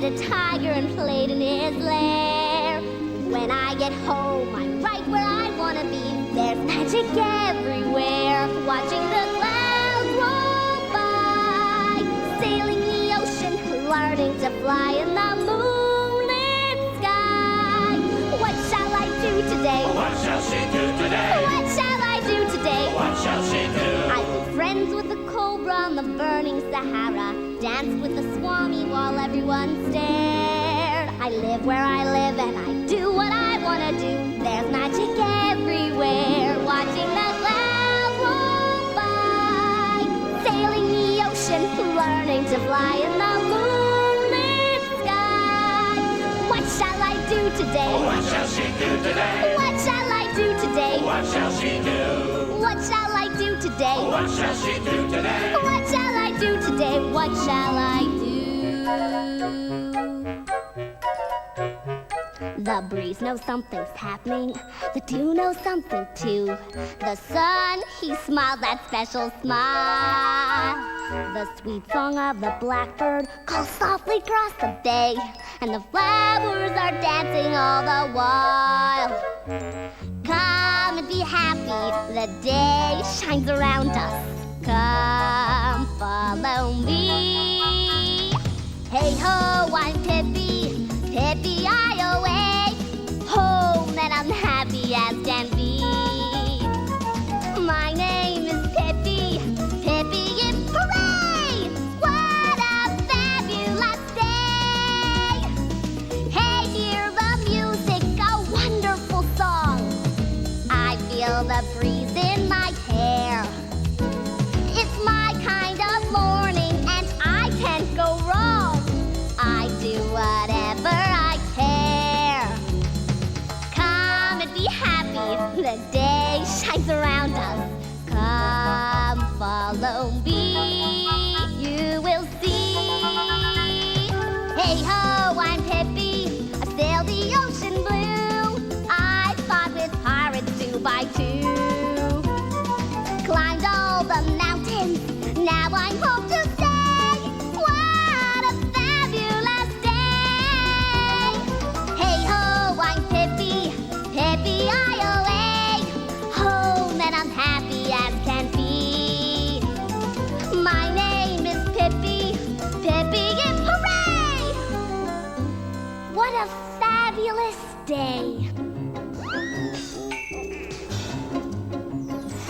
met a tiger and played in his lair. When I get home, I'm right where I wanna be. There's magic everywhere. Watching the clouds roll by, sailing the ocean, learning to fly in the moonlit sky. What shall I do today? What shall she do today? What shall I do today? What shall she do? I've been friends with the cobra on the burning Sahara, danced with the Swami while everyone stared. I live where I live and I do what I wanna do. There's magic everywhere, watching the clouds roll by, sailing the ocean, learning to fly in the moonlit sky. What shall I do today? What shall she do today? What shall I do today? What shall she do? What shall I do today? What shall she do today? What shall I do today? What shall I do? The breeze knows something's happening. The dew knows something too. The sun, he smiles that special smile. The sweet song of the blackbird calls softly across the bay, and the flowers are dancing all the while. Come and be happy, the day shines around us. Come, follow me. Hey ho, I'm Pippi, Pippi-I-O-A. Home and I'm happy as can be. My name is Pippi, Pippi-Hip-Hooray! What a fabulous day! Hey, hear the music, a wonderful song. I feel the breeze in my hair. It's my kind of morning and I can't go wrong. I do whatever I care. Come and be happy, the day shines around us. Come, follow me, you will see. Hey ho, I'm Pippi, I sail the ocean blue. I fought with pirates 2 by 2. Climbed all the mountains, now I'm home to stay. What a fabulous day! Hey ho, I'm Pippi, Pippi-I-O-A. Home and I'm happy as can be. My name is Pippi, Pippi-Hip-Hooray! What a fabulous day!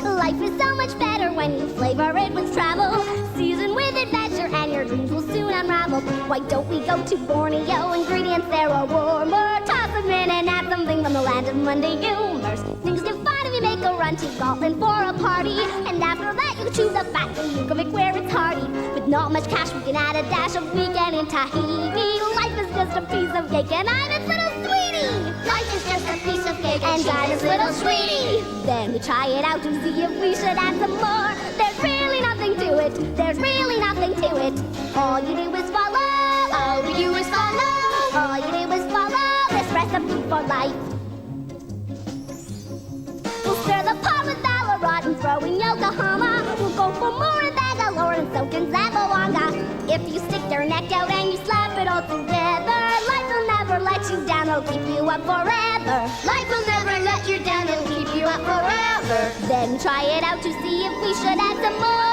Life is so much better when you flavor it with travel. Season with adventure and your dreams will soon unravel. Why don't we go to Borneo? Ingredients there are warmer. Toss them in and add something from the land of Monday humors. Things get fun if you make a run to Scotland for a party. And after that you choose a fat Reykjavik where it's hearty. With not much cash we can add a dash of weekend in Tahiti. Life is just a piece of cake and I'm its little sweetie. Life is just a piece of cake and I'm its little sweetie. Then we try it out to see if we should add some more. There's really nothing to it. There's really nothing to it. All you do is follow. All you do is follow. All you do is follow this recipe for life. We'll stir the pot with Ballarat and throw in Yokohama. We'll go for more in Bangalore and soak in Zamboanga. If you stick your neck out and you slap it all together, life will never let you down, it'll keep you up forever. Life will never let you down, it'll keep you up forever. Then try it out to see if we should add some more.